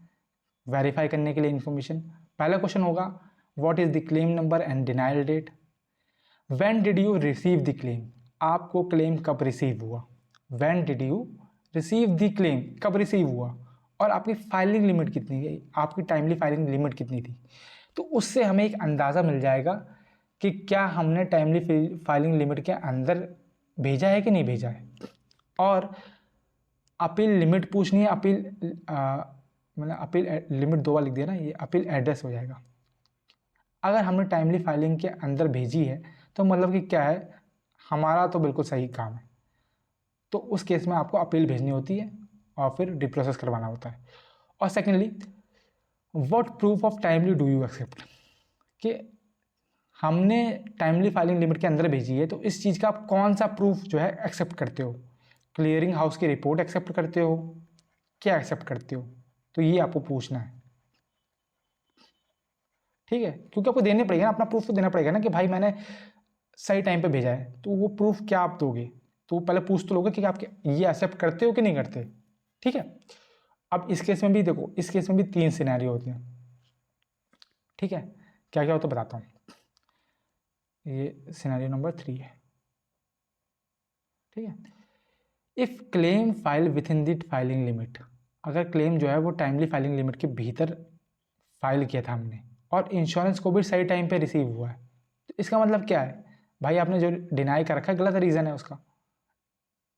वेरीफाई करने के लिए इन्फॉर्मेशन। पहला क्वेश्चन होगा what is the claim number and denial date. When did you receive the claim, आपको क्लेम कब रिसीव हुआ। When did you receive the claim, कब रिसीव हुआ, और आपकी फाइलिंग लिमिट कितनी है, आपकी टाइमली फाइलिंग लिमिट कितनी थी, तो उससे हमें एक अंदाज़ा मिल जाएगा कि क्या हमने टाइमली फाइलिंग लिमिट के अंदर भेजा है कि नहीं भेजा है। और अपील लिमिट पूछनी है, अपील मतलब अपील लिमिट 2 बार लिख दिया ना, ये अपील एड्रेस हो जाएगा। अगर हमने टाइमली फाइलिंग के अंदर भेजी है तो मतलब कि क्या है, हमारा तो बिल्कुल सही काम है, तो उस केस में आपको अपील भेजनी होती है और फिर रिप्रोसेस करवाना होता है। और secondly, what proof of timely do you accept, कि हमने टाइमली फाइलिंग लिमिट के अंदर भेजी है तो इस चीज़ का आप कौन सा प्रूफ जो है एक्सेप्ट करते हो। क्लियरिंग हाउस की रिपोर्ट एक्सेप्ट करते हो, क्या एक्सेप्ट करते हो, तो ये आपको पूछना है। ठीक है, क्योंकि आपको देने पड़ेगा ना, अपना प्रूफ तो देना पड़ेगा ना कि भाई मैंने सही टाइम पे भेजा है, तो वो प्रूफ क्या आप दोगे, तो पहले पूछ तो लोगे कि आप ये एक्सेप्ट करते हो कि नहीं करते। ठीक है, अब इस केस में भी देखो, इस केस में भी 3 सिनेरियो होते हैं। ठीक है, क्या क्या होता है बताता हूँ। ये सिनेरियो नंबर 3 है। ठीक है, if claim file with in the filing limit, अगर क्लेम जो है वो टाइमली फाइलिंग लिमिट के भीतर फाइल किया था हमने और इंश्योरेंस को भी सही टाइम पे रिसीव हुआ है, तो इसका मतलब क्या है भाई, आपने जो डिनाई कर रखा है गलत रीज़न है उसका,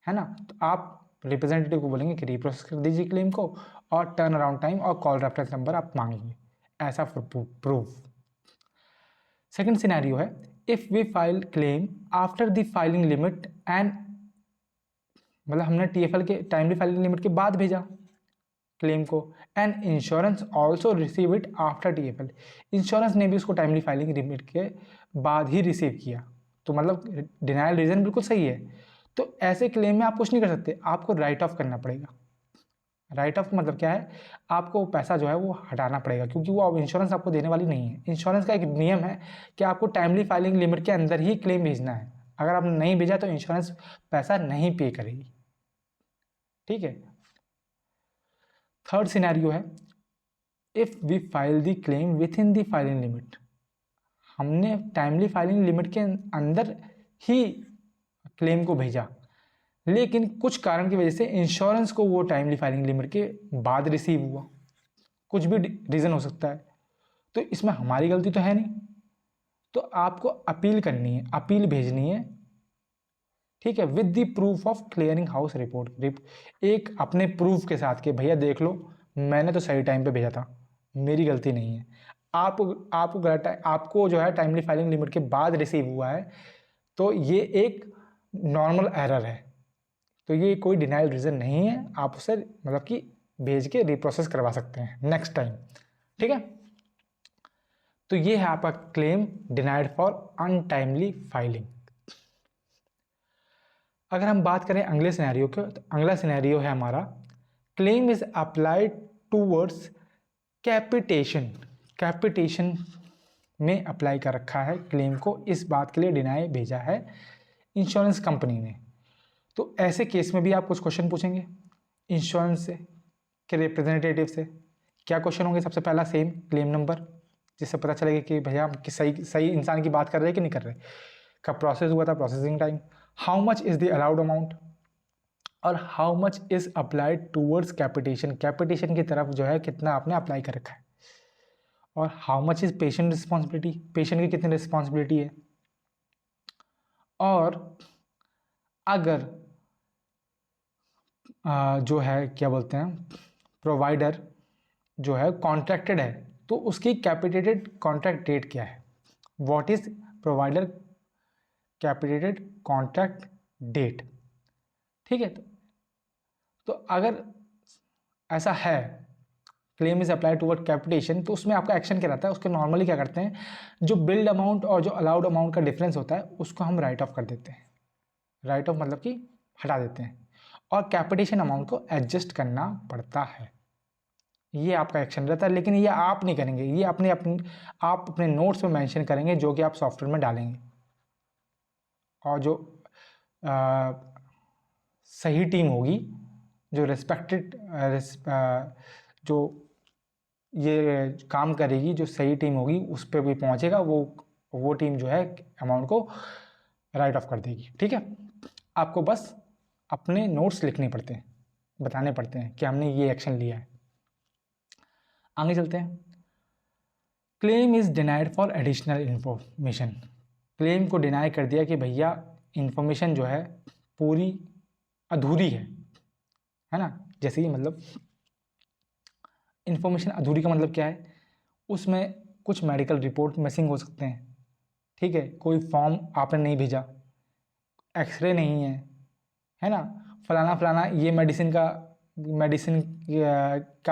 है ना। तो आप रिप्रेजेंटेटिव को बोलेंगे कि रिप्रोसेस कर दीजिए क्लेम को, और टर्न अराउंड टाइम और कॉल रेफरेंस नंबर आप मांगेंगे, ऐसा प्रूफ। सेकंड सिनेरियो है, if we file claim after the filing limit end, मतलब हमने टीएफएल के टाइमली फाइलिंग लिमिट के बाद भेजा क्लेम को, and insurance also receive it after TfL, insurance ने भी उसको टाइमली फाइलिंग लिमिट के बाद ही रिसीव किया, तो मतलब डिनायल रीजन बिल्कुल सही है। तो ऐसे क्लेम में आप कुछ नहीं कर सकते, आपको राइट ऑफ करना पड़ेगा। राइट ऑफ मतलब क्या है, आपको पैसा जो है वो हटाना पड़ेगा, क्योंकि वो अब इंश्योरेंस आपको देने वाली नहीं है। इंश्योरेंस का एक नियम है कि आपको टाइमली फाइलिंग लिमिट के अंदर ही क्लेम भेजना है, अगर आपने नहीं भेजा तो इंश्योरेंस पैसा नहीं पे करेगी। ठीक है, थर्ड सिनेरियो है, if we file the claim within the filing limit, हमने टाइमली फाइलिंग लिमिट के अंदर ही क्लेम को भेजा, लेकिन कुछ कारण की वजह से इंश्योरेंस को वो टाइमली फाइलिंग लिमिट के बाद रिसीव हुआ, कुछ भी रीज़न हो सकता है, तो इसमें हमारी गलती तो है नहीं, तो आपको अपील करनी है, अपील भेजनी है। ठीक है, with the proof of clearing house report, एक अपने प्रूफ के साथ कि भैया देख लो मैंने तो सही टाइम पे भेजा था, मेरी गलती नहीं है। आपको गलत, आपको जो है टाइमली फाइलिंग लिमिट के बाद रिसीव हुआ है, तो ये एक नॉर्मल एरर है, तो ये कोई डिनाइल रीज़न नहीं है, आप उसे मतलब कि भेज के रिप्रोसेस करवा सकते हैं नेक्स्ट टाइम। ठीक है, तो ये है आपका claim denied for untimely filing. अगर हम बात करें अगले सिनेरियो के, तो अगला सिनेरियो है हमारा, claim is applied towards capitation, capitation में अप्लाई कर रखा है क्लेम को, इस बात के लिए डिनाई भेजा है इंश्योरेंस कंपनी ने। तो ऐसे केस में भी आप कुछ क्वेश्चन पूछेंगे इंश्योरेंस से के रिप्रेजेंटेटिव से। क्या क्वेश्चन होंगे, सबसे पहला सेम क्लेम नंबर, जिससे पता चलेगा कि भैया हम सही सही इंसान की बात कर रहे हैं कि नहीं कर रहे, कब प्रोसेस हुआ था, processing time, how much is the allowed amount, और how much is applied towards capitation, capitation की तरफ जो है कितना आपने अप्लाई कर रखा है, और how much is patient responsibility, patient की कितनी रिस्पॉन्सिबिलिटी है, और अगर जो है क्या बोलते हैं प्रोवाइडर जो है कॉन्ट्रैक्टेड है, तो उसकी कैपिटेटेड कॉन्ट्रैक्ट डेट क्या है, what is provider capitated contract date. ठीक है, तो अगर ऐसा है claim is apply toward capitation, तो उसमें आपका एक्शन क्या रहता है, उसके नॉर्मली क्या करते हैं, जो बिल्ड अमाउंट और जो अलाउड अमाउंट का डिफरेंस होता है उसको हम राइट ऑफ कर देते हैं, राइट ऑफ मतलब कि हटा देते हैं, और कैपिटेशन अमाउंट को एडजस्ट करना पड़ता है, ये आपका एक्शन रहता है। लेकिन ये आप नहीं करेंगे, ये आप अपने नोट्स में मेंशन करेंगे जो कि आप सॉफ्टवेयर में डालेंगे, और जो सही टीम होगी, जो रिस्पेक्टेड जो ये काम करेगी, जो सही टीम होगी उस पर भी पहुंचेगा, वो टीम जो है अमाउंट को राइट ऑफ कर देगी। ठीक है, आपको बस अपने नोट्स लिखने पड़ते हैं, बताने पड़ते हैं कि हमने ये एक्शन लिया है। आगे चलते हैं। Claim is denied for additional information. Claim को डिनाई कर दिया कि भैया इन्फॉर्मेशन जो है पूरी अधूरी है ना। जैसे कि मतलब इन्फॉर्मेशन अधूरी का मतलब क्या है, उसमें कुछ मेडिकल रिपोर्ट मिसिंग हो सकते हैं, ठीक है, कोई फॉर्म आपने नहीं भेजा, एक्सरे नहीं है ना, फलाना फलाना ये मेडिसिन का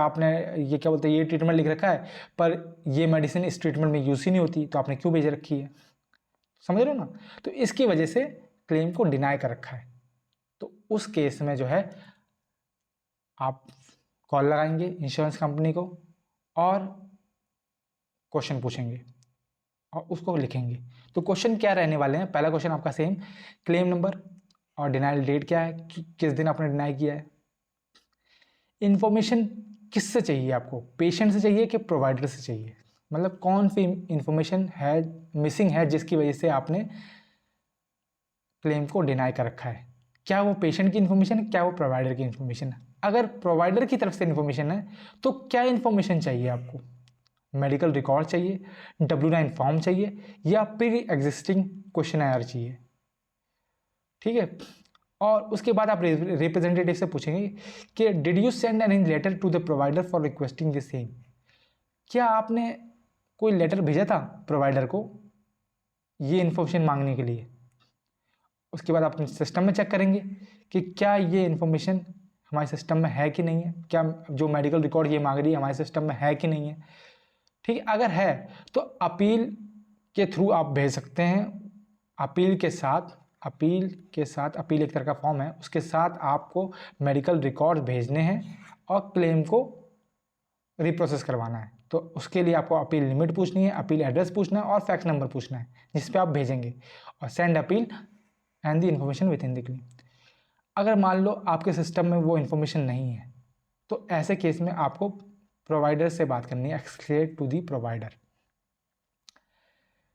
आपने ये क्या बोलते हैं ये ट्रीटमेंट लिख रखा है, पर ये मेडिसिन इस ट्रीटमेंट में यूज़ ही नहीं होती, तो आपने क्यों भेज रखी है, समझ रहे हो ना। तो इसकी वजह से क्लेम को डिनाई कर रखा है। तो उस केस में जो है आप कॉल लगाएंगे इंश्योरेंस कंपनी को और क्वेश्चन पूछेंगे और उसको लिखेंगे। तो क्वेश्चन क्या रहने वाले हैं, पहला क्वेश्चन आपका सेम, क्लेम नंबर और डिनाइल डेट क्या है, किस दिन आपने डिनाई किया है। इन्फॉर्मेशन किससे चाहिए आपको, पेशेंट से चाहिए कि प्रोवाइडर से चाहिए, मतलब कौन सी इन्फॉर्मेशन है मिसिंग है जिसकी वजह से आपने क्लेम को डिनाई कर रखा है। क्या वो पेशेंट की इन्फॉर्मेशन है, क्या वो प्रोवाइडर की इन्फॉर्मेशन है। अगर प्रोवाइडर की तरफ से इन्फॉर्मेशन है तो क्या इन्फॉर्मेशन चाहिए आपको, मेडिकल रिकॉर्ड चाहिए, W9 फॉर्म चाहिए, या प्री एग्जिस्टिंग क्वेश्चनर चाहिए, ठीक है। और उसके बाद आप रिप्रेजेंटेटिव से पूछेंगे कि did you send any letter to the provider for requesting the same. क्या आपने कोई लेटर भेजा था प्रोवाइडर को ये इन्फॉर्मेशन मांगने के लिए। उसके बाद आप अपने सिस्टम में चेक करेंगे कि क्या ये इन्फॉर्मेशन हमारे सिस्टम में है कि नहीं है, क्या जो मेडिकल रिकॉर्ड ये मांग रही है हमारे सिस्टम में है कि नहीं है, ठीक है। अगर है तो अपील के थ्रू आप भेज सकते हैं। अपील के साथ अपील एक तरह का फॉर्म है, उसके साथ आपको मेडिकल रिकॉर्ड भेजने हैं और क्लेम को रिप्रोसेस करवाना है। तो उसके लिए आपको अपील लिमिट पूछनी है, अपील एड्रेस पूछना है और फैक्स नंबर पूछना है जिस पे आप भेजेंगे, और send appeal and the information with in the claim. अगर मान लो आपके सिस्टम में वो इन्फॉर्मेशन नहीं है तो ऐसे केस में आपको प्रोवाइडर से बात करनी है, escalate to the provider.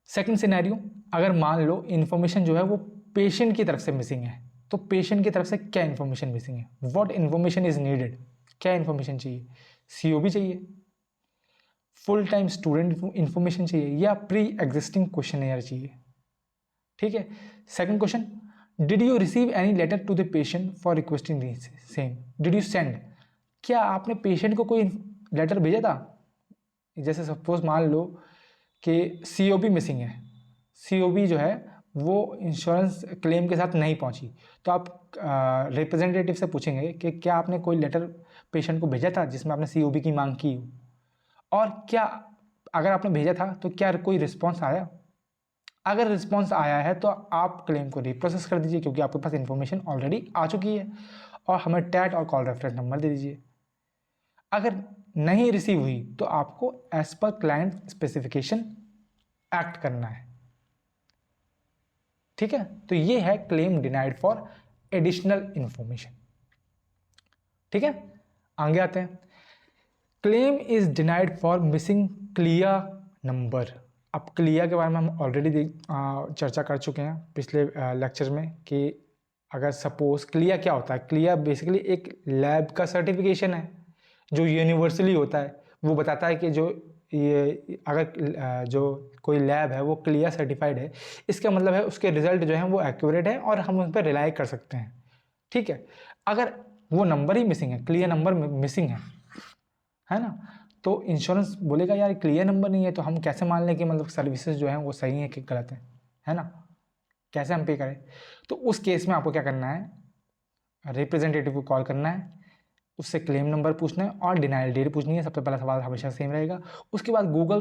Second scenario, अगर मान लो इन्फॉर्मेशन जो है वो पेशेंट की तरफ से मिसिंग है, तो पेशेंट की तरफ से क्या इन्फॉर्मेशन मिसिंग है, व्हाट इन्फॉर्मेशन इज नीडेड, क्या इन्फॉर्मेशन चाहिए, COB चाहिए, फुल टाइम स्टूडेंट इन्फॉर्मेशन चाहिए, या प्री एग्जिस्टिंग क्वेश्चनर चाहिए, ठीक है। Second question, did you receive any letter to the patient for requesting the same, did you send, क्या आपने पेशेंट को कोई लेटर भेजा था। जैसे सपोज मान लो कि COB मिसिंग है, COB जो है वो इंश्योरेंस क्लेम के साथ नहीं पहुंची, तो आप रिप्रेजेंटेटिव से पूछेंगे कि क्या आपने कोई लेटर पेशेंट को भेजा था जिसमें आपने COB की मांग की हो, और क्या अगर आपने भेजा था तो क्या कोई रिस्पॉन्स आया। अगर रिस्पॉन्स आया है तो आप क्लेम को रिप्रोसेस कर दीजिए क्योंकि आपके पास इन्फॉर्मेशन ऑलरेडी आ चुकी है, और हमें टैट और कॉल रेफरेंस नंबर दे दीजिए। अगर नहीं रिसीव हुई तो आपको as per client specification act करना है, ठीक है। तो ये है claim denied for additional information, ठीक है। आगे आते हैं, claim is denied for missing clear number. अब क्लियर के बारे में हम ऑलरेडी चर्चा कर चुके हैं पिछले लेक्चर में कि अगर सपोज क्लियर क्या होता है, क्लियर बेसिकली एक लैब का सर्टिफिकेशन है जो यूनिवर्सली होता है। वो बताता है कि जो ये अगर जो कोई लैब है वो क्लियर सर्टिफाइड है, इसका मतलब है उसके रिजल्ट जो है वो एक्यूरेट है और हम उन पर रिलाई कर सकते हैं, ठीक है। अगर वो नंबर ही मिसिंग है, क्लियर नंबर मिसिंग है ना, तो इंश्योरेंस बोलेगा यार क्लियर नंबर नहीं है, तो हम कैसे मान लें कि मतलब सर्विसेज जो हैं वो सही है कि गलत है ना, कैसे हम पे करें। तो उस केस में आपको क्या करना है, रिप्रेजेंटेटिव को कॉल करना है, उससे क्लेम नंबर पूछना है और डिनाइल डेट पूछनी है। सबसे पहला सवाल हमेशा सेम रहेगा। उसके बाद गूगल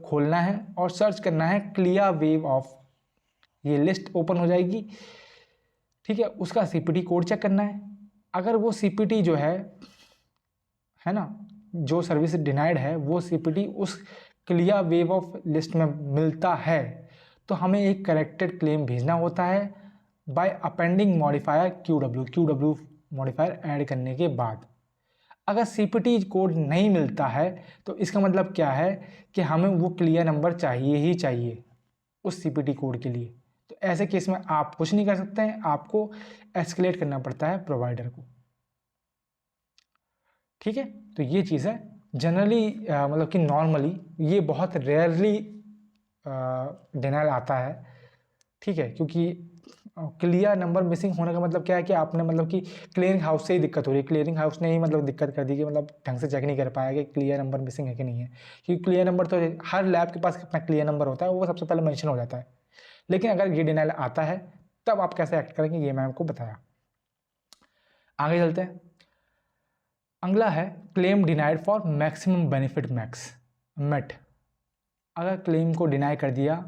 खोलना है और सर्च करना है क्लियर वेव ऑफ, ये लिस्ट ओपन हो जाएगी, ठीक है। उसका CPT कोड चेक करना है। अगर वो CPT जो है ना, जो सर्विस डिनाइड है वो CPT उस क्लियर वेव ऑफ लिस्ट में मिलता है तो हमें एक करेक्टेड क्लेम भेजना होता है by appending modifier QW modifier add करने के बाद। अगर CPT कोड नहीं मिलता है तो इसका मतलब क्या है कि हमें वो क्लियर नंबर चाहिए ही चाहिए उस CPT कोड के लिए। तो ऐसे केस में आप कुछ नहीं कर सकते हैं, आपको एस्केलेट करना पड़ता है प्रोवाइडर को, ठीक है। तो ये चीज़ है जनरली मतलब कि नॉर्मली ये बहुत रेयरली डिनाइल आता है, ठीक है, क्योंकि क्लियर नंबर मिसिंग होने का मतलब क्या है कि आपने मतलब कि क्लियरिंग हाउस से ही दिक्कत हो रही है, क्लियरिंग हाउस ने ही मतलब दिक्कत कर दी कि मतलब ढंग से चेक नहीं कर पाया कि क्लियर नंबर मिसिंग है कि नहीं है, क्योंकि क्लियर नंबर तो हर लैब के पास अपना क्लियर नंबर होता है, वो सबसे पहले मेंशन हो जाता है। लेकिन अगर ये डिनाइल आता है तब आप कैसे एक्ट करेंगे ये मैं आपको बताया। आगे चलते हैं। अगला है claim denied for maximum benefit max met. अगर क्लेम को डिनाई कर दिया,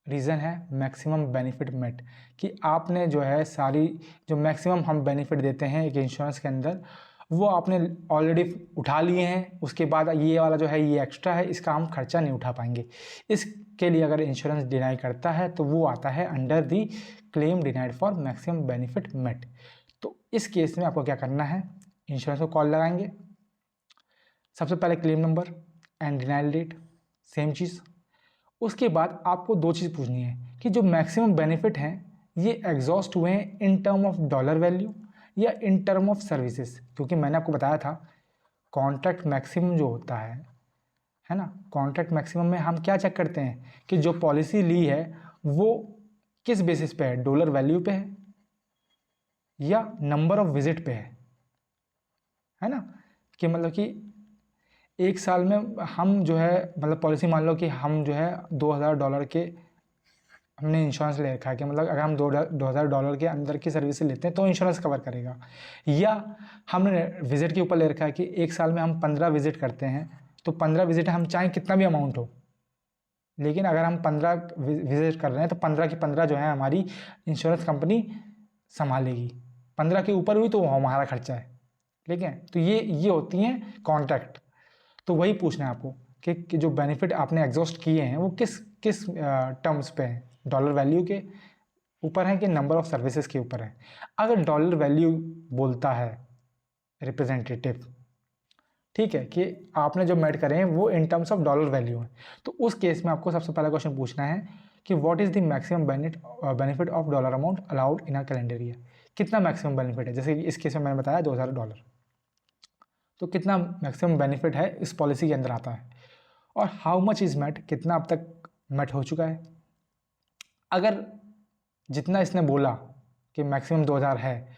रीज़न है मैक्सिमम बेनिफिट मेट, कि आपने जो है सारी जो मैक्सिमम हम बेनिफिट देते हैं एक इंश्योरेंस के अंदर वो आपने ऑलरेडी उठा लिए हैं, उसके बाद ये वाला जो है ये एक्स्ट्रा है, इसका हम खर्चा नहीं उठा पाएंगे। इसके लिए अगर इंश्योरेंस डिनाई करता है तो वो आता है under the claim denied for maximum benefit met. तो इस केस में आपको क्या करना है, इंश्योरेंस को कॉल लगाएंगे, सबसे पहले claim number and denial date same चीज़। उसके बाद आपको दो चीज़ पूछनी है कि जो मैक्सिमम बेनिफिट हैं ये एग्जॉस्ट हुए हैं in term of dollar value या इन टर्म ऑफ सर्विसेज, क्योंकि मैंने आपको बताया था कॉन्ट्रैक्ट मैक्सिमम जो होता है ना, कॉन्ट्रैक्ट मैक्सिमम में हम क्या चेक करते हैं कि जो पॉलिसी ली है वो किस बेसिस पे है, डॉलर वैल्यू पे है या नंबर ऑफ विजिट पे है ना, कि मतलब कि एक साल में हम जो है मतलब पॉलिसी मान लो कि हम जो है $2000 के हमने इंश्योरेंस ले रखा है कि मतलब अगर हम $2000 के अंदर की सर्विस लेते हैं तो इंश्योरेंस कवर करेगा, या हमने विजिट के ऊपर ले रखा है कि एक साल में हम 15 विजिट करते हैं तो 15 विजिट हम चाहें कितना भी अमाउंट हो, लेकिन अगर हम 15 विजिट कर रहे हैं तो 15 की 15 जो है हमारी इंश्योरेंस कंपनी संभालेगी, 15 के ऊपर हुई तो हमारा खर्चा है, ठीक है। तो ये होती हैं कॉन्ट्रैक्ट। तो वही पूछना है आपको कि जो बेनिफिट आपने एग्जॉस्ट किए हैं वो किस किस टर्म्स पे हैं, डॉलर वैल्यू के ऊपर है कि नंबर ऑफ सर्विसेज के ऊपर है। अगर डॉलर वैल्यू बोलता है रिप्रेजेंटेटिव, ठीक है, कि आपने जो मेट करे हैं वो in terms of dollar value है, तो उस केस में आपको सबसे पहला क्वेश्चन पूछना है कि what is the maximum benefit of dollar amount allowed in a calendar year. कितना मैक्सिमम बेनिफिट है, जैसे कि इस केस में मैंने बताया $2000, तो कितना मैक्सिमम बेनिफिट है इस पॉलिसी के अंदर आता है, और हाउ मच इज़ मेट, कितना अब तक मेट हो चुका है। अगर जितना इसने बोला कि मैक्सिमम 2000 है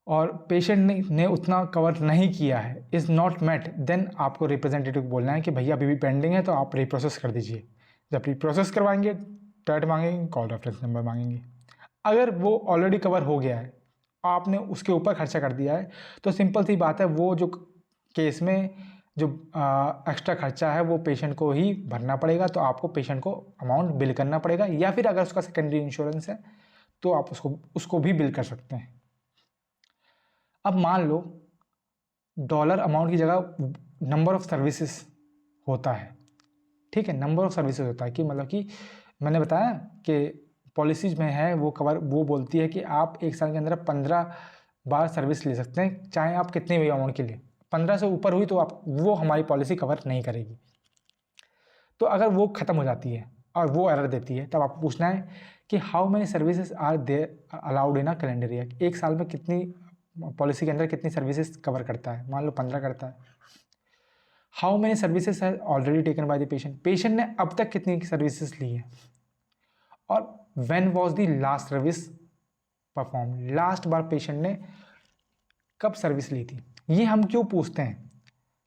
और पेशेंट ने उतना कवर नहीं किया है, इज़ नॉट मेट, देन आपको रिप्रेजेंटेटिव को बोलना है कि भैया अभी भी पेंडिंग है तो आप रीप्रोसेस कर दीजिए। जब रीप्रोसेस करवाएंगे टैट मांगेंगे, कॉल रेफरेंस नंबर मांगेंगे। अगर वो ऑलरेडी कवर हो गया है, आपने उसके ऊपर खर्चा कर दिया है, तो सिंपल सी बात है वो जो केस में जो एक्स्ट्रा खर्चा है वो पेशेंट को ही भरना पड़ेगा, तो आपको पेशेंट को अमाउंट बिल करना पड़ेगा, या फिर अगर उसका सेकेंडरी इंश्योरेंस है तो आप उसको भी बिल कर सकते हैं। अब मान लो डॉलर अमाउंट की जगह नंबर ऑफ सर्विसेज होता है, ठीक है, नंबर ऑफ सर्विसेज होता है कि मतलब कि मैंने बताया कि पॉलिसीज में है वो कवर, वो बोलती है कि आप एक साल के अंदर 15 बार सर्विस ले सकते हैं, चाहे आप कितने भी अमाउंट के लिए, 15 से ऊपर हुई तो आप वो हमारी पॉलिसी कवर नहीं करेगी। तो अगर वो ख़त्म हो जाती है और वो एरर देती है तब आपको पूछना है कि how many services are there allowed in a calendar year, एक साल में कितनी पॉलिसी के अंदर कितनी सर्विसेज कवर करता है, मान लो 15 करता है। हाउ मेनी सर्विसेज है already taken by the patient, patient ने अब तक कितनी सर्विसेज ली है, और when was the last service perform, last bar patient ने कब सर्विस ली थी। ये हम क्यों पूछते हैं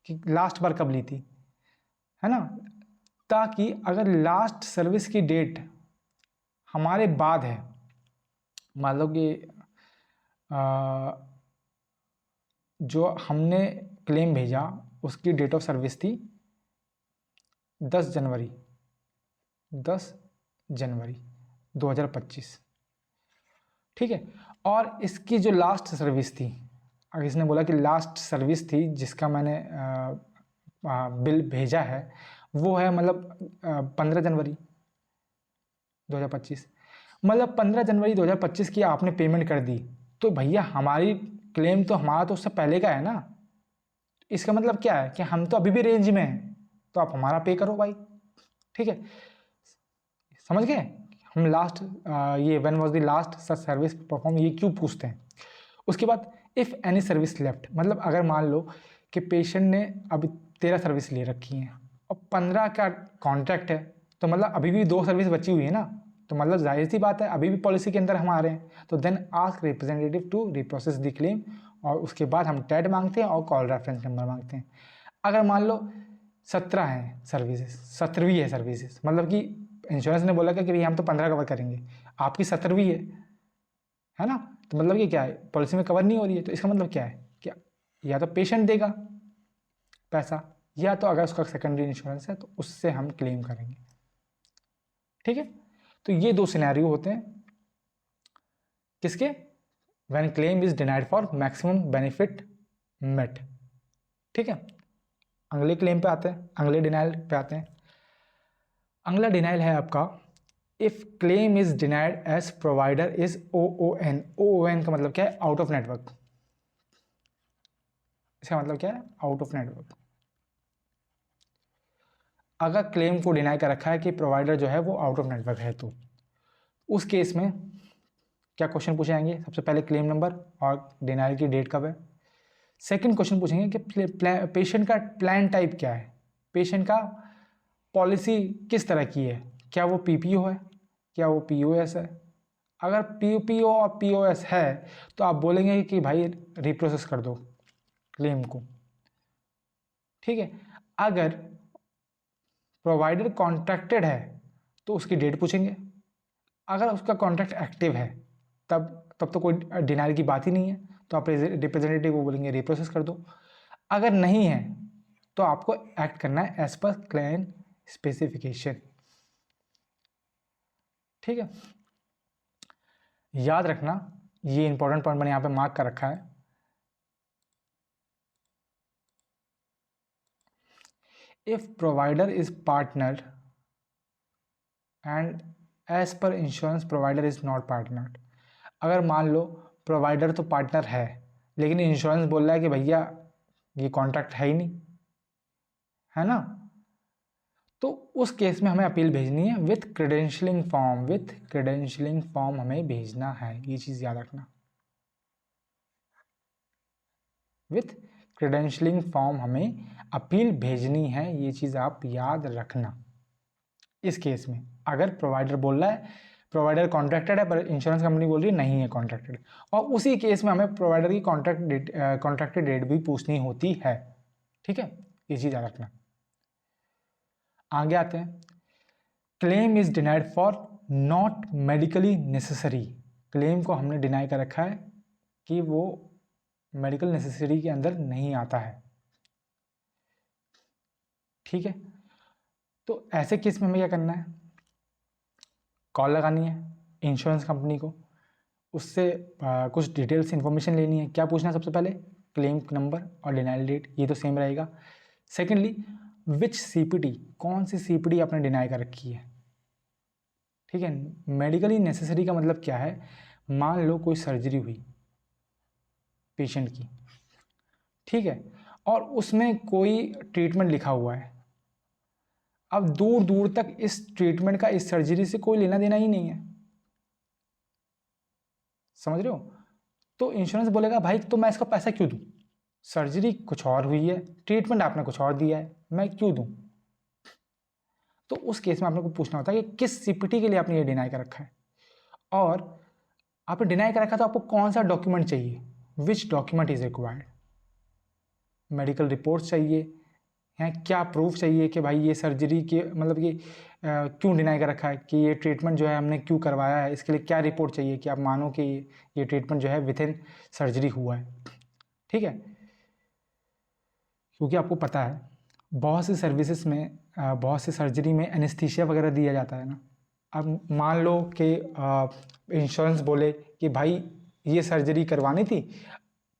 कि लास्ट बार कब ली थी, है ना, ताकि अगर लास्ट सर्विस की डेट हमारे बाद है, मान लो कि जो हमने क्लेम भेजा उसकी डेट ऑफ सर्विस थी 10 जनवरी 2025, ठीक है, और इसकी जो लास्ट सर्विस थी, अगर इसने बोला कि लास्ट सर्विस थी जिसका मैंने बिल भेजा है वो है मतलब 15 जनवरी 2025, मतलब 15 जनवरी 2025 की आपने पेमेंट कर दी, तो भैया हमारी क्लेम तो हमारा तो उससे पहले का है ना, इसका मतलब क्या है कि हम तो अभी भी रेंज में हैं, तो आप हमारा पे करो भाई, ठीक है, समझ गए हम लास्ट ये when was the last service perform ये क्यों पूछते हैं। उसके बाद इफ़ एनी सर्विस लेफ्ट, मतलब अगर मान लो कि पेशेंट ने अभी 13 सर्विस ले रखी हैं और 15 का कॉन्ट्रैक्ट है, तो मतलब अभी भी 2 सर्विस बची हुई है ना, तो मतलब जाहिर सी बात है अभी भी पॉलिसी के अंदर हम आ रहे हैं। तो then ask representative to reprocess the claim, और उसके बाद हम टैड मांगते हैं और कॉल रेफरेंस नंबर मांगते हैं। अगर मान लो 17 हैं सर्विसेज, 17वीं है सर्विसेज, मतलब कि इंश्योरेंस ने बोला कि भैया हम तो 15 कवर करेंगे, आपकी 17वीं है ना, तो मतलब ये क्या है, पॉलिसी में कवर नहीं हो रही है। तो इसका मतलब क्या है, क्या या तो पेशेंट देगा पैसा, या तो अगर उसका सेकेंडरी इंश्योरेंस है तो उससे हम क्लेम करेंगे। ठीक है, तो ये 2 सिनेरियो होते हैं किसके, when claim is denied for maximum benefit met. ठीक है, अगले क्लेम पे आते हैं, अगले डिनाइल पे आते हैं। अगला डिनाइल है आपका if claim is denied as provider is OON। OON का मतलब क्या है, आउट ऑफ नेटवर्क। इसका मतलब क्या है, आउट ऑफ नेटवर्क। अगर क्लेम को डिनाई कर रखा है कि प्रोवाइडर जो है वो आउट ऑफ नेटवर्क है, तो उस केस में क्या क्वेश्चन पूछे जाएंगे, सबसे पहले क्लेम नंबर और डिनाइल की डेट कब है। सेकंड क्वेश्चन पूछेंगे कि पेशेंट का प्लान टाइप क्या है, पेशेंट का पॉलिसी किस तरह की है, क्या वो PPO है, क्या वो POS है। अगर PPO और POS है तो आप बोलेंगे कि भाई रिप्रोसेस कर दो क्लेम को। ठीक है, अगर प्रोवाइडर कॉन्ट्रैक्टेड है तो उसकी डेट पूछेंगे, अगर उसका कॉन्ट्रैक्ट एक्टिव है तब तो कोई डिनाइल की बात ही नहीं है, तो आप रिप्रेजेंटेटिव को बोलेंगे रिप्रोसेस कर दो। अगर नहीं है तो आपको एक्ट करना है एज पर क्लेम स्पेसिफिकेशन। ठीक है, याद रखना ये इंपॉर्टेंट पॉइंट मैंने यहाँ पे मार्क कर रखा है। If provider is partner and as per insurance provider is not partner. अगर मान लो प्रोवाइडर तो पार्टनर है लेकिन इंश्योरेंस बोल रहा है कि भैया ये कॉन्ट्रैक्ट है ही नहीं, है ना, तो उस केस में हमें अपील भेजनी है विथ क्रेडेंशियलिंग फॉर्म। विथ क्रेडेंशियलिंग फॉर्म हमें भेजना है, ये चीज़ याद रखना। विथ क्रेडेंशियलिंग फॉर्म हमें अपील भेजनी है, ये चीज़ आप याद रखना। इस केस में अगर प्रोवाइडर बोल रहा है प्रोवाइडर कॉन्ट्रैक्टेड है पर इंश्योरेंस कंपनी बोल रही है नहीं है कॉन्ट्रैक्टेड, और उसी केस में हमें प्रोवाइडर की कॉन्ट्रैक्टेड डेट भी पूछनी होती है। ठीक है, ये चीज़ याद रखना। आगे आते हैं, claim is denied for not medically necessary. Claim को हमने डिनाई कर रखा है कि वो मेडिकल नेसेसरी के अंदर नहीं आता है। ठीक है, तो ऐसे केस में हमें क्या करना है, कॉल लगानी है इंश्योरेंस कंपनी को, उससे कुछ डिटेल्स इन्फॉर्मेशन लेनी है। क्या पूछना है सबसे पहले, क्लेम नंबर और डिनाइल डेट, ये तो सेम रहेगा। सेकेंडली विच CPT, कौन सी CPT आपने डिनाई कर रखी है। ठीक है, मेडिकली नेसेसरी का मतलब क्या है, मान लो कोई सर्जरी हुई पेशेंट की, ठीक है, और उसमें कोई ट्रीटमेंट लिखा हुआ है, अब दूर दूर तक इस ट्रीटमेंट का इस सर्जरी से कोई लेना देना ही नहीं है, समझ रहे हो, तो इंश्योरेंस बोलेगा भाई तो मैं इसका पैसा क्यों दूं, सर्जरी कुछ और हुई है, ट्रीटमेंट आपने कुछ और दिया है, मैं क्यों दूं। तो उस केस में आपने को पूछना होता है कि किस CPT के लिए आपने ये डिनाई कर रखा है, और आपने डिनाई कर रखा तो आपको कौन सा डॉक्यूमेंट चाहिए, which document is required, medical reports चाहिए, हैं क्या प्रूफ चाहिए कि भाई ये सर्जरी के मतलब कि क्यों डिनाई कर रखा है, कि ये ट्रीटमेंट जो है हमने क्यों करवाया है, इसके लिए क्या रिपोर्ट चाहिए कि आप मानो कि ये ट्रीटमेंट जो है विद इन सर्जरी हुआ है। ठीक है, क्योंकि आपको पता है बहुत सी सर्विसेज में बहुत सी सर्जरी में एनेस्थीसिया वगैरह दिया जाता है ना। अब मान लो कि इंश्योरेंस बोले कि भाई ये सर्जरी करवानी थी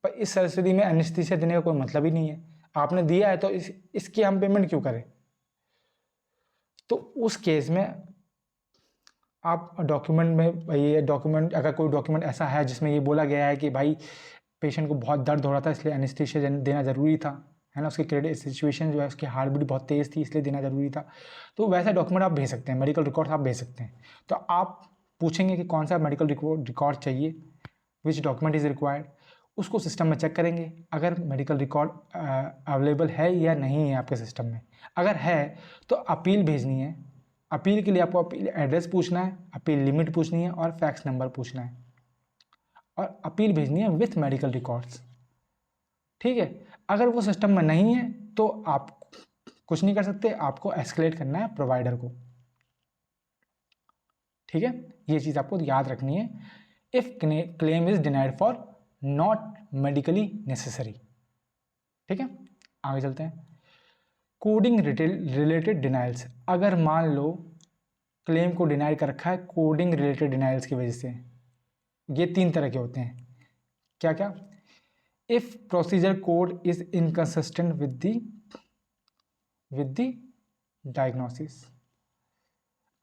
पर इस सर्जरी में एनेस्थीसिया देने का कोई मतलब ही नहीं है, आपने दिया है तो इसकी हम पेमेंट क्यों करें। तो उस केस में आप डॉक्यूमेंट में ये डॉक्यूमेंट, अगर कोई डॉक्यूमेंट ऐसा है जिसमें ये बोला गया है कि भाई पेशेंट को बहुत दर्द हो रहा था इसलिए एनेस्थीसिया देना ज़रूरी था, है ना, उसकी क्रेडिट सिचुएशन जो है उसकी हार्ट बीट बहुत तेज़ थी इसलिए देना ज़रूरी था, तो वैसा डॉक्यूमेंट आप भेज सकते हैं, मेडिकल रिकॉर्ड आप भेज सकते हैं। तो आप पूछेंगे कि कौन सा मेडिकल रिकॉर्ड चाहिए, विच डॉक्यूमेंट इज़ रिक्वायर्ड, उसको सिस्टम में चेक करेंगे अगर मेडिकल रिकॉर्ड अवेलेबल है या नहीं है आपके सिस्टम में। अगर है तो अपील भेजनी है। अपील के लिए आपको अपील एड्रेस पूछना है, अपील लिमिट पूछनी है और फैक्स नंबर पूछना है और अपील भेजनी है विथ मेडिकल रिकॉर्ड्स। ठीक है, अगर वो सिस्टम में नहीं है तो आप कुछ नहीं कर सकते, आपको एस्केलेट करना है प्रोवाइडर को। ठीक है, ये चीज़ आपको याद रखनी है। If claim is denied for not medically necessary. ठीक है, आगे चलते हैं। कोडिंग रिलेटेड डिनाइल्स, अगर मान लो क्लेम को डिनाई कर रखा है कोडिंग रिलेटेड डिनाइल्स की वजह से, ये 3 तरह के होते हैं। क्या क्या? If procedure code is inconsistent with the diagnosis,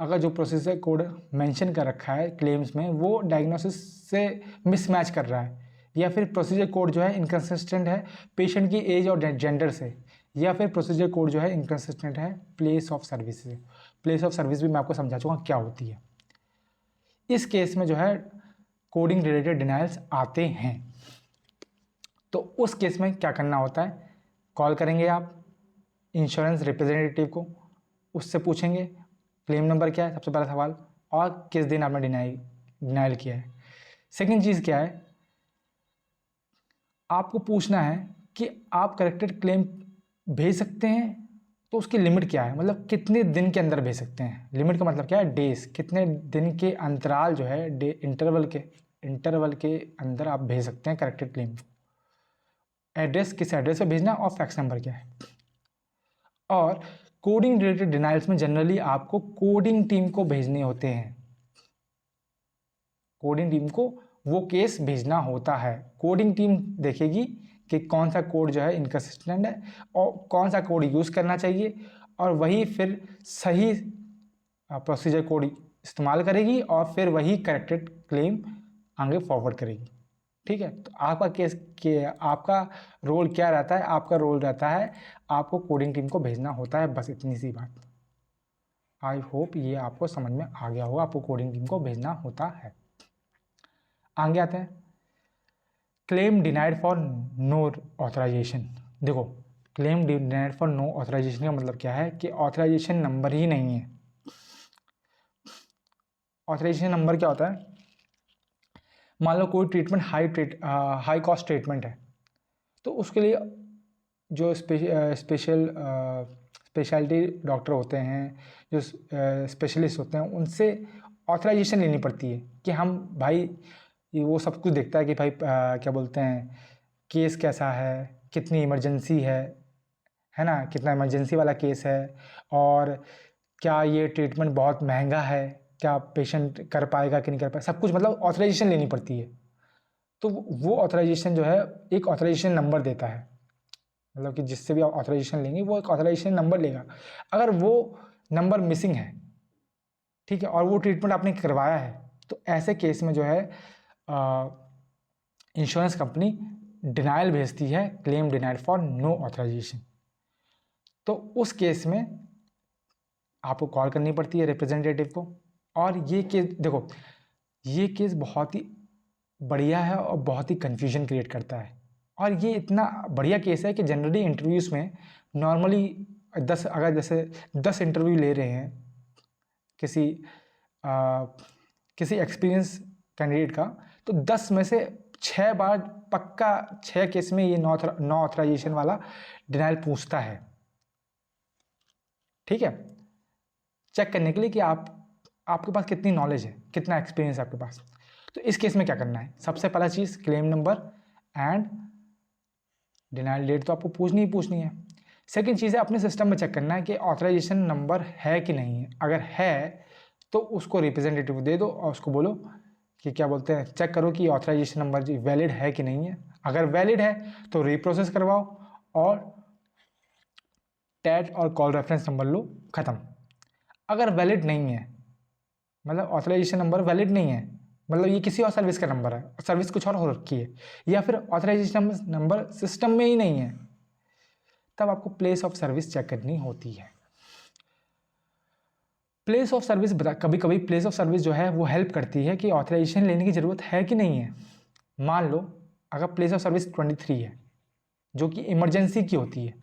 अगर जो प्रोसीजर कोड मेंशन कर रखा है क्लेम्स में वो डायग्नोसिस से मिसमैच कर रहा है, या फिर प्रोसीजर कोड जो है इनकंसिस्टेंट है पेशेंट की एज और जेंडर से, या फिर प्रोसीजर कोड जो है इनकंसिस्टेंट है प्लेस ऑफ सर्विस से। प्लेस ऑफ सर्विस भी मैं आपको समझा चुका क्या होती है। इस केस में जो है कोडिंग रिलेटेड डिनाइल्स आते हैं। तो उस केस में क्या करना होता है, कॉल करेंगे आप इंश्योरेंस रिप्रेजेंटेटिव को, उससे पूछेंगे क्लेम नंबर क्या है सबसे पहला सवाल, और किस दिन आपने डिनाइल किया है। सेकंड चीज़ क्या है, आपको पूछना है कि आप करेक्टेड क्लेम भेज सकते हैं तो उसकी लिमिट क्या है, मतलब कितने दिन के अंदर भेज सकते हैं। लिमिट का मतलब क्या है, डेज, कितने दिन के अंतराल जो है इंटरवल के अंदर आप भेज सकते हैं करेक्टेड क्लेम। एड्रेस, किस एड्रेस पे भेजना और फैक्स नंबर क्या है। और कोडिंग रिलेटेड डिनाइल्स में जनरली आपको कोडिंग टीम को भेजने होते हैं। कोडिंग टीम को वो केस भेजना होता है। कोडिंग टीम देखेगी कि कौन सा कोड जो है इनकंसिस्टेंट है और कौन सा कोड यूज़ करना चाहिए, और वही फिर सही प्रोसीजर कोड इस्तेमाल करेगी और फिर वही करेक्टेड क्लेम आगे फॉरवर्ड करेगी। ठीक है, तो आपका केस के आपका रोल क्या रहता है, आपका रोल रहता है आपको कोडिंग टीम को भेजना होता है, बस इतनी सी बात। आई होप ये आपको समझ में आ गया होगा, आपको कोडिंग टीम को भेजना होता है। आगे आते हैं, claim denied for no authorization. देखो, claim denied for no authorization का मतलब क्या है कि ऑथराइजेशन नंबर ही नहीं है। ऑथराइजेशन नंबर क्या होता है, मान लो कोई ट्रीटमेंट हाई कॉस्ट ट्रीटमेंट है, तो उसके लिए जो स्पेशलिटी डॉक्टर होते हैं, जो स्पेशलिस्ट होते हैं, उनसे ऑथराइजेशन लेनी पड़ती है कि हम भाई, ये वो सब कुछ देखता है कि भाई क्या बोलते हैं, केस कैसा है, कितनी इमरजेंसी है ना, कितना इमरजेंसी वाला केस है, और क्या ये ट्रीटमेंट बहुत महंगा है, क्या पेशेंट कर पाएगा कि नहीं कर पाएगा, सब कुछ मतलब ऑथराइजेशन लेनी पड़ती है। तो वो ऑथराइजेशन जो है एक ऑथराइजेशन नंबर देता है, मतलब कि जिससे भी आप ऑथराइजेशन लेंगे वो एक ऑथराइजेशन नंबर लेगा। अगर वो नंबर मिसिंग है, ठीक है, और वो ट्रीटमेंट आपने करवाया है, तो ऐसे केस में जो है इंश्योरेंस कंपनी डिनाइल भेजती है, claim denial for no authorization. तो उस केस में आपको कॉल करनी पड़ती है रिप्रेजेंटेटिव को। और ये केस देखो, ये केस बहुत ही बढ़िया है और बहुत ही कन्फ्यूजन क्रिएट करता है, और ये इतना बढ़िया केस है कि जनरली इंटरव्यूज़ में नॉर्मली 10, अगर जैसे 10 इंटरव्यू ले रहे हैं किसी एक्सपीरियंस कैंडिडेट का, तो 10 में से 6 बार पक्का 6 केस में ये नो ऑथराइजेशन वाला डिनाइल पूछता है। ठीक है, चेक करने के लिए कि आपके पास कितनी नॉलेज है, कितना एक्सपीरियंस है आपके पास। तो इस केस में क्या करना है, सबसे पहला चीज़ claim number and denial date तो आपको पूछनी ही पूछनी है। सेकंड चीज़ है अपने सिस्टम में चेक करना है कि ऑथराइजेशन नंबर है कि नहीं है। अगर है तो उसको रिप्रेजेंटेटिव दे दो और उसको बोलो कि क्या बोलते हैं, चेक करो कि ऑथराइजेशन नंबर जी वैलिड है कि नहीं है। अगर वैलिड है तो रीप्रोसेस करवाओ और टैट और कॉल रेफरेंस नंबर लो, ख़त्म। अगर वैलिड नहीं है, मतलब ऑथराइजेशन नंबर वैलिड नहीं है, मतलब ये किसी और सर्विस का नंबर है, सर्विस कुछ और हो रखी है, या फिर ऑथराइजेशन नंबर सिस्टम में ही नहीं है, तब आपको प्लेस ऑफ सर्विस चेक करनी होती है। प्लेस ऑफ सर्विस कभी कभी प्लेस ऑफ सर्विस जो है वो हेल्प करती है कि ऑथराइजेशन लेने की ज़रूरत है कि नहीं है। मान लो अगर प्लेस ऑफ सर्विस 23 है जो कि इमरजेंसी की होती है,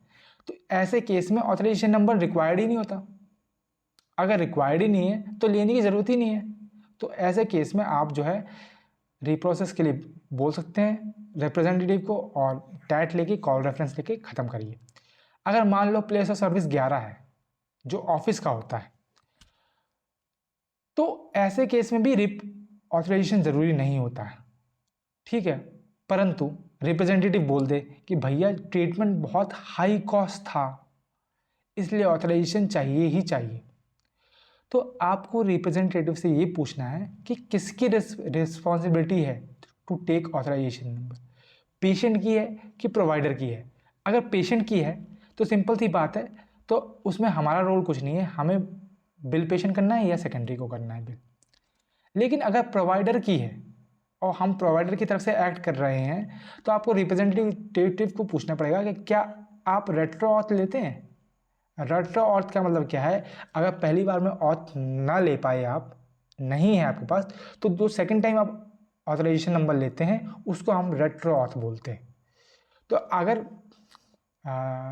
तो ऐसे केस में ऑथराइजेशन नंबर रिक्वायर्ड ही नहीं होता। अगर रिक्वायर्ड ही नहीं है तो लेने की ज़रूरत ही नहीं है। तो ऐसे केस में आप जो है रीप्रोसेस के लिए बोल सकते हैं रिप्रेजेंटेटिव को और टैट लेके कॉल रेफरेंस लेके ख़त्म करिए। अगर मान लो प्लेस ऑफ सर्विस 11 है जो ऑफिस का होता है, तो ऐसे केस में भी रिप ऑथराइजेशन ज़रूरी नहीं होता है, ठीक है। परंतु रिप्रेजेंटेटिव बोल दे कि भैया ट्रीटमेंट बहुत हाई कॉस्ट था इसलिए ऑथराइजेशन चाहिए ही चाहिए, तो आपको रिप्रेजेंटेटिव से ये पूछना है कि किसकी रिस्पॉन्सिबिलिटी है to take authorization number, patient की है कि प्रोवाइडर की है। अगर पेशेंट की है तो सिंपल सी बात है, तो उसमें हमारा रोल कुछ नहीं है, हमें बिल पेशेंट करना है या सेकेंडरी को करना है बिल। लेकिन अगर प्रोवाइडर की है और हम प्रोवाइडर की तरफ से एक्ट कर रहे हैं, तो आपको रिप्रेजेंटेटिव को पूछना पड़ेगा कि क्या आप रेट्रो ऑथ लेते हैं। रेट्रो ऑथ का मतलब क्या है, अगर पहली बार में ऑथ ना ले पाए, आप नहीं है आपके पास, तो जो सेकंड टाइम आप ऑथराइजेशन नंबर लेते हैं उसको हम रेट्रो ऑथ बोलते हैं। तो अगर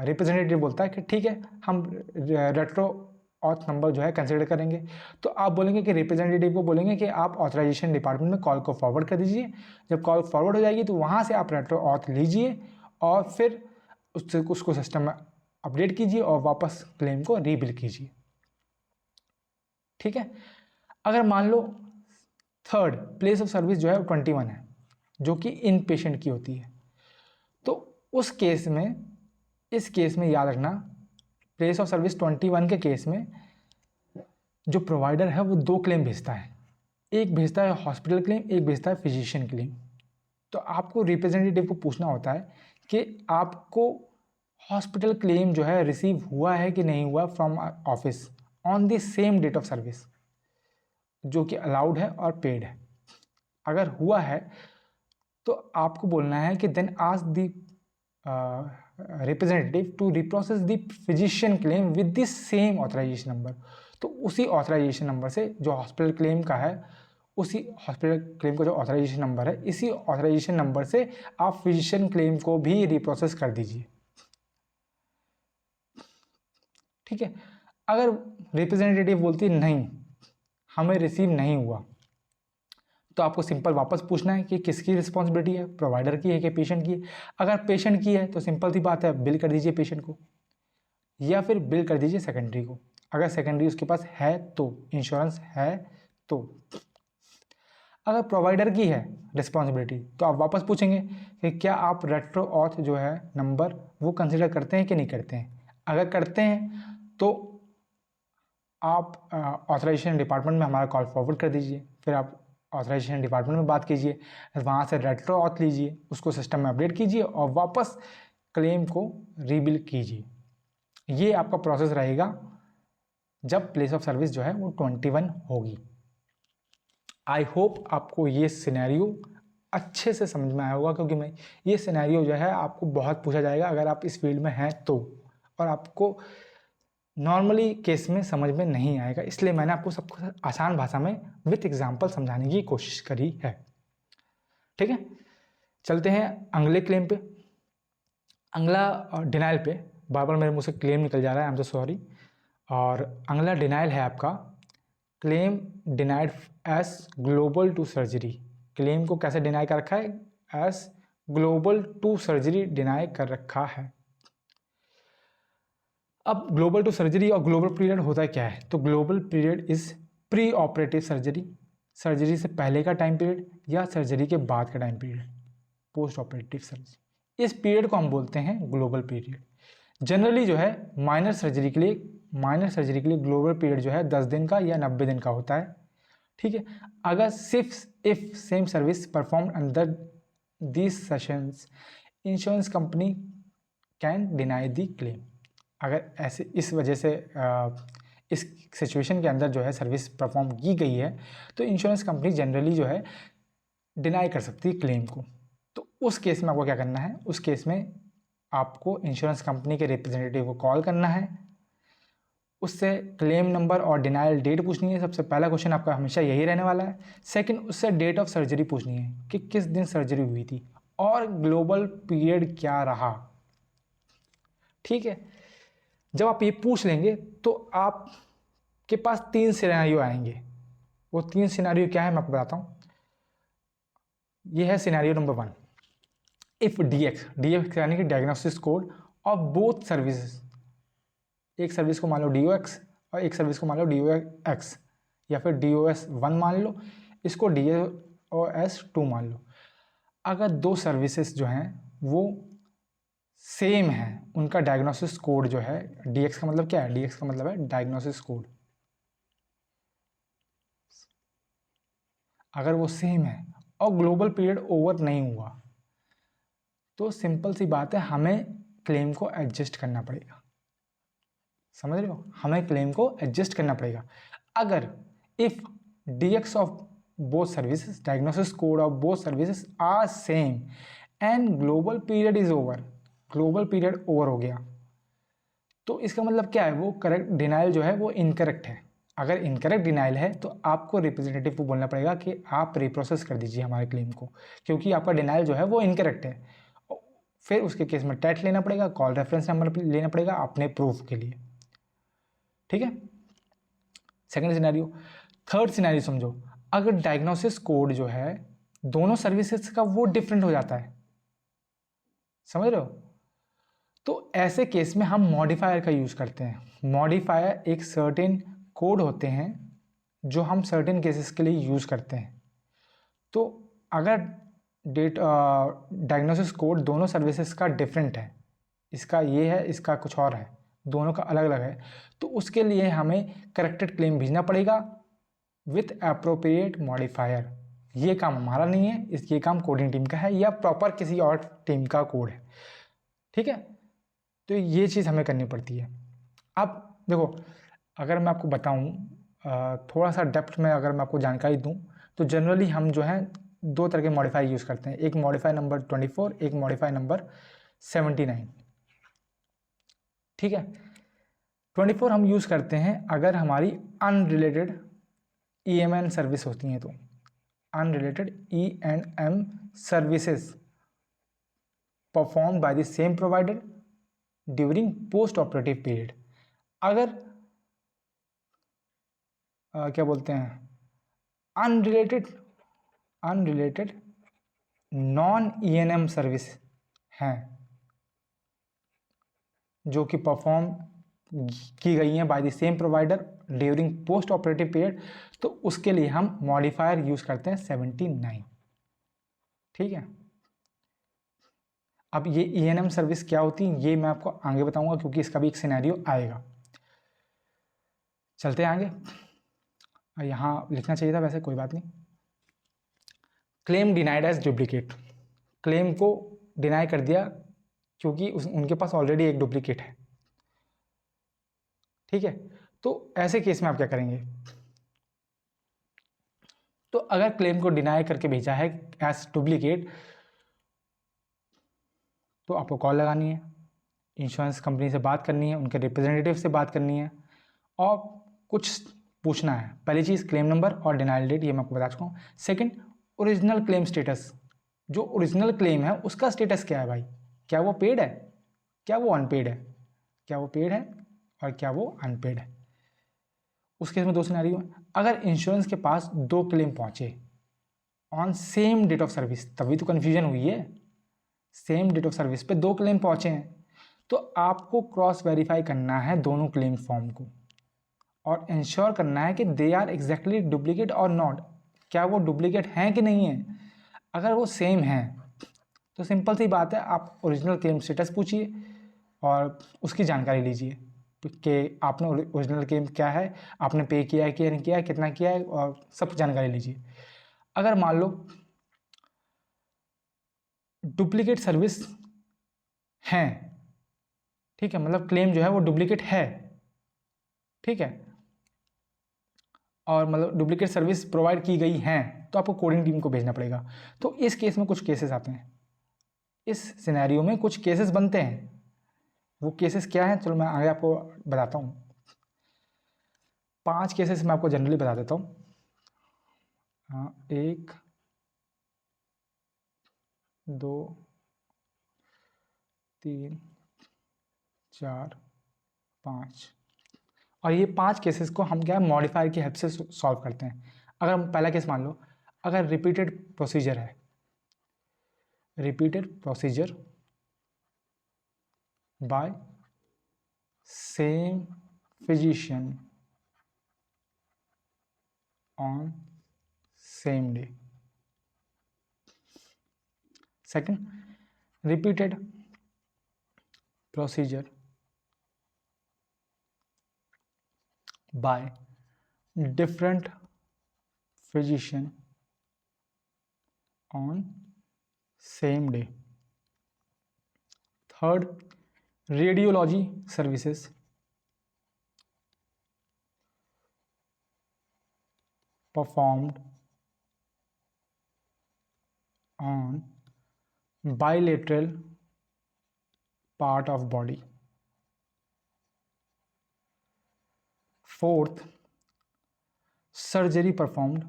रिप्रेजेंटेटिव बोलता है कि ठीक है हम रेट्रो ऑथ नंबर जो है कंसिडर करेंगे, तो आप बोलेंगे कि रिप्रेजेंटेटिव को बोलेंगे कि आप ऑथराइजेशन डिपार्टमेंट में कॉल को फॉरवर्ड कर दीजिए। जब कॉल फॉरवर्ड हो जाएगी तो वहाँ से आप रेट्रो ऑथ लीजिए और फिर उसको सिस्टम में अपडेट कीजिए और वापस क्लेम को रीबिल कीजिए, ठीक है। अगर मान लो थर्ड प्लेस ऑफ सर्विस जो है 21 है जो कि इन पेशेंट की होती है, तो उस केस में, इस केस में याद रखना प्लेस ऑफ सर्विस 21 के केस में जो प्रोवाइडर है वो 2 क्लेम भेजता है, एक भेजता है हॉस्पिटल क्लेम, एक भेजता है फिजिशियन क्लेम। तो आपको रिप्रेजेंटेटिव को पूछना होता है कि आपको हॉस्पिटल क्लेम जो है रिसीव हुआ है कि नहीं हुआ from office on the same date of service, जो कि अलाउड है और पेड है। अगर हुआ है तो आपको बोलना है कि then ask the representative to reprocess the physician claim with the same authorization number. तो उसी ऑथराइजेशन नंबर से जो हॉस्पिटल क्लेम का है, उसी हॉस्पिटल क्लेम का जो ऑथराइजेशन नंबर है, इसी ऑथराइजेशन नंबर से आप फिजिशियन क्लेम को भी रिप्रोसेस कर दीजिए, ठीक है। अगर रिप्रेजेंटेटिव बोलती नहीं हमें रिसीव नहीं हुआ, तो आपको सिंपल वापस पूछना है कि किसकी रिस्पॉन्सिबिलिटी है, प्रोवाइडर की है कि पेशेंट की है। अगर पेशेंट की है तो सिंपल सी बात है, बिल कर दीजिए पेशेंट को या फिर बिल कर दीजिए सेकेंडरी को। अगर सेकेंडरी उसके पास है तो, इंश्योरेंस है तो। अगर प्रोवाइडर की है रिस्पॉन्सिबिलिटी तो आप वापस पूछेंगे कि क्या आप रेट्रो ऑथ जो है नंबर वो कंसिडर करते हैं कि नहीं करते हैं। अगर करते हैं तो आप ऑथराइजेशन डिपार्टमेंट में हमारा कॉल फॉरवर्ड कर दीजिए, फिर आप ऑथराइजेशन डिपार्टमेंट में बात कीजिए, वहाँ से रेट्रो ऑथ लीजिए, उसको सिस्टम में अपडेट कीजिए और वापस क्लेम को रीबिल कीजिए। ये आपका प्रोसेस रहेगा जब प्लेस ऑफ सर्विस जो है वो 21 होगी। आई होप आपको ये सिनेरियो अच्छे से समझ में आया होगा, क्योंकि मैं ये सिनेरियो जो है आपको बहुत पूछा जाएगा अगर आप इस फील्ड में हैं तो, और आपको नॉर्मली केस में समझ में नहीं आएगा, इसलिए मैंने आपको सबको आसान भाषा में विथ एग्जांपल समझाने की कोशिश करी है, ठीक है। चलते हैं अगले क्लेम पे, अगला डिनाइल पे। बार बार मेरे मुंह से क्लेम निकल जा रहा है, आई एम सो सॉरी। और अगला डिनाइल है आपका claim denied as global to surgery. Claim को कैसे डिनाई कर रखा है, as global to surgery deny कर रखा है। अब ग्लोबल टू सर्जरी और ग्लोबल पीरियड होता क्या है, तो global period is pre operative surgery, surgery से पहले का टाइम पीरियड या सर्जरी के बाद का time period, post operative surgery. इस पीरियड को हम बोलते हैं ग्लोबल पीरियड। जनरली जो है माइनर सर्जरी के लिए ग्लोबल पीरियड जो है 10 दिन का या 90 दिन का होता है, ठीक है। अगर सिर्फ if same service perform under these sessions insurance company can deny the claim. अगर ऐसे इस वजह से इस सिचुएशन के अंदर जो है सर्विस परफॉर्म की गई है तो इंश्योरेंस कंपनी जनरली जो है डिनाई कर सकती है क्लेम को। तो उस केस में आपको क्या करना है, उस केस में आपको इंश्योरेंस कंपनी के रिप्रेजेंटेटिव को कॉल करना है, उससे क्लेम नंबर और डिनाइल डेट पूछनी है। सबसे पहला क्वेश्चन आपका हमेशा यही रहने वाला है। सेकंड, उससे डेट ऑफ सर्जरी पूछनी है कि किस दिन सर्जरी हुई थी और ग्लोबल पीरियड क्या रहा। ठीक है, जब आप ये पूछ लेंगे तो आपके पास 3 सिनेरियो आएंगे। वो 3 सिनेरियो क्या है मैं आपको बताता हूँ। ये है सिनेरियो नंबर 1, इफ डीएक्स यानी कि diagnosis code of both services, एक सर्विस को मान लो DOX और एक सर्विस को मान लो DOX, या फिर DOS1 मान लो, इसको DOS2 मान लो। अगर दो सर्विसेज जो हैं वो सेम है, उनका डायग्नोसिस कोड जो है, DX का मतलब क्या है, DX का मतलब है डायग्नोसिस कोड, अगर वो सेम है और ग्लोबल पीरियड ओवर नहीं हुआ तो सिंपल सी बात है, हमें क्लेम को एडजस्ट करना पड़ेगा। समझ रहे हो, हमें क्लेम को एडजस्ट करना पड़ेगा। अगर if DX of both services, diagnosis code of both services are same and global period is over, global period over हो गया, तो इसका मतलब क्या है, वो करेक्ट डिनाइल जो है वो इनकरेक्ट है। अगर इनकरेक्ट डिनाइल है तो आपको रिप्रेजेंटेटिव को बोलना पड़ेगा कि आप रिप्रोसेस कर दीजिए हमारे क्लेम को, क्योंकि आपका डिनाइल जो है वो इनकरेक्ट है। फिर उसके केस में टैट लेना पड़ेगा, कॉल रेफरेंस नंबर लेना पड़ेगा अपने प्रूफ के लिए। ठीक है, सेकंड सिनेरियो। थर्ड सिनेरियो समझो, अगर डायग्नोसिस कोड जो है दोनों सर्विसेज का वो डिफरेंट हो जाता है, समझ रहे हो, तो ऐसे केस में हम मॉडिफायर का यूज करते हैं। मॉडिफायर एक सर्टेन कोड होते हैं जो हम सर्टेन केसेस के लिए यूज करते हैं। तो अगर डायग्नोसिस कोड दोनों सर्विसेज का डिफरेंट है, इसका ये है इसका कुछ और है, दोनों का अलग अलग है, तो उसके लिए हमें करेक्टेड क्लेम भेजना पड़ेगा विथ अप्रोप्रिएट मॉडिफायर। ये काम हमारा नहीं है, ये काम कोडिंग टीम का है या प्रॉपर किसी और टीम का कोड है। ठीक है, तो ये चीज़ हमें करनी पड़ती है। अब देखो, अगर मैं आपको बताऊं थोड़ा सा डेप्थ में, अगर मैं आपको जानकारी दूं, तो जनरली हम जो है दो तरह के मॉडिफाई यूज़ करते हैं, एक मॉडिफाई नंबर 24, एक मॉडिफाई नंबर 79। ठीक है, 24 हम यूज़ करते हैं अगर हमारी अनरिलेटेड EMN सर्विस होती हैं, तो unrelated E&M services perform by the same provider during post operative period. अगर क्या बोलते हैं, अनरिलेटेड नॉन ENM सर्विस हैं जो कि परफॉर्म की गई हैं by the same provider during post operative period, तो उसके लिए हम मॉडिफायर यूज करते हैं 79। ठीक है, अब ये ENM सर्विस क्या होती है ये मैं आपको आगे बताऊंगा, क्योंकि इसका भी एक सिनेरियो आएगा। चलते हैं आगे, यहाँ लिखना चाहिए था वैसे, कोई बात नहीं। Claim denied as duplicate, claim को डिनाई कर दिया क्योंकि उनके पास ऑलरेडी एक डुप्लीकेट है। ठीक है, तो ऐसे केस में आप क्या करेंगे, तो अगर क्लेम को डिनाई करके भेजा है एज डुप्लीकेट, तो आपको कॉल लगानी है, इंश्योरेंस कंपनी से बात करनी है, उनके रिप्रेजेंटेटिव से बात करनी है और कुछ पूछना है। पहली चीज़ क्लेम नंबर और डिनाइल डेट, ये मैं आपको बता चुका हूँ। सेकंड, ओरिजिनल क्लेम स्टेटस, जो ओरिजिनल क्लेम है उसका स्टेटस क्या है भाई, क्या वो पेड है, क्या वो अनपेड है, क्या वो पेड है और क्या वो अनपेड है। उस केस में दो सिनेरियो है, अगर इंश्योरेंस के पास दो क्लेम पहुंचे on same date of service, तभी तो कन्फ्यूजन हुई है, सेम डेट ऑफ सर्विस पे दो क्लेम पहुंचे हैं, तो आपको क्रॉस वेरीफाई करना है दोनों क्लेम फॉर्म को और इंश्योर करना है कि दे आर एग्जैक्टली डुप्लीकेट और नॉट, क्या वो डुप्लीकेट हैं कि नहीं है। अगर वो सेम हैं तो सिंपल सी बात है, आप ओरिजिनल क्लेम स्टेटस पूछिए और उसकी जानकारी लीजिए कि आपने ओरिजिनल क्लेम क्या है, आपने पे किया है कि नहीं किया है, कितना किया है, और सब जानकारी लीजिए। अगर मान लो डुप्लीकेट सर्विस हैं, ठीक है, मतलब क्लेम जो है वो डुप्लीकेट है, ठीक है, और मतलब डुप्लीकेट सर्विस प्रोवाइड की गई हैं, तो आपको कोडिंग टीम को भेजना पड़ेगा। तो इस केस में कुछ केसेस आते हैं, इस सिनेरियो में कुछ केसेस बनते हैं। वो केसेस क्या हैं, चलो मैं आगे आपको बताता हूँ। 5 केसेस मैं आपको जनरली बता देता हूँ। हाँ, 1, 2 3 4 5, और ये 5 केसेस को हम क्या मॉडिफायर की हेल्प से सॉल्व करते हैं। अगर हम पहला केस मान लो, अगर रिपीटेड प्रोसीजर है, repeated procedure bye same physician on same day. Second, repeated procedure by different physician on same day. Third, radiology services performed on bilateral part of body. Fourth, surgery performed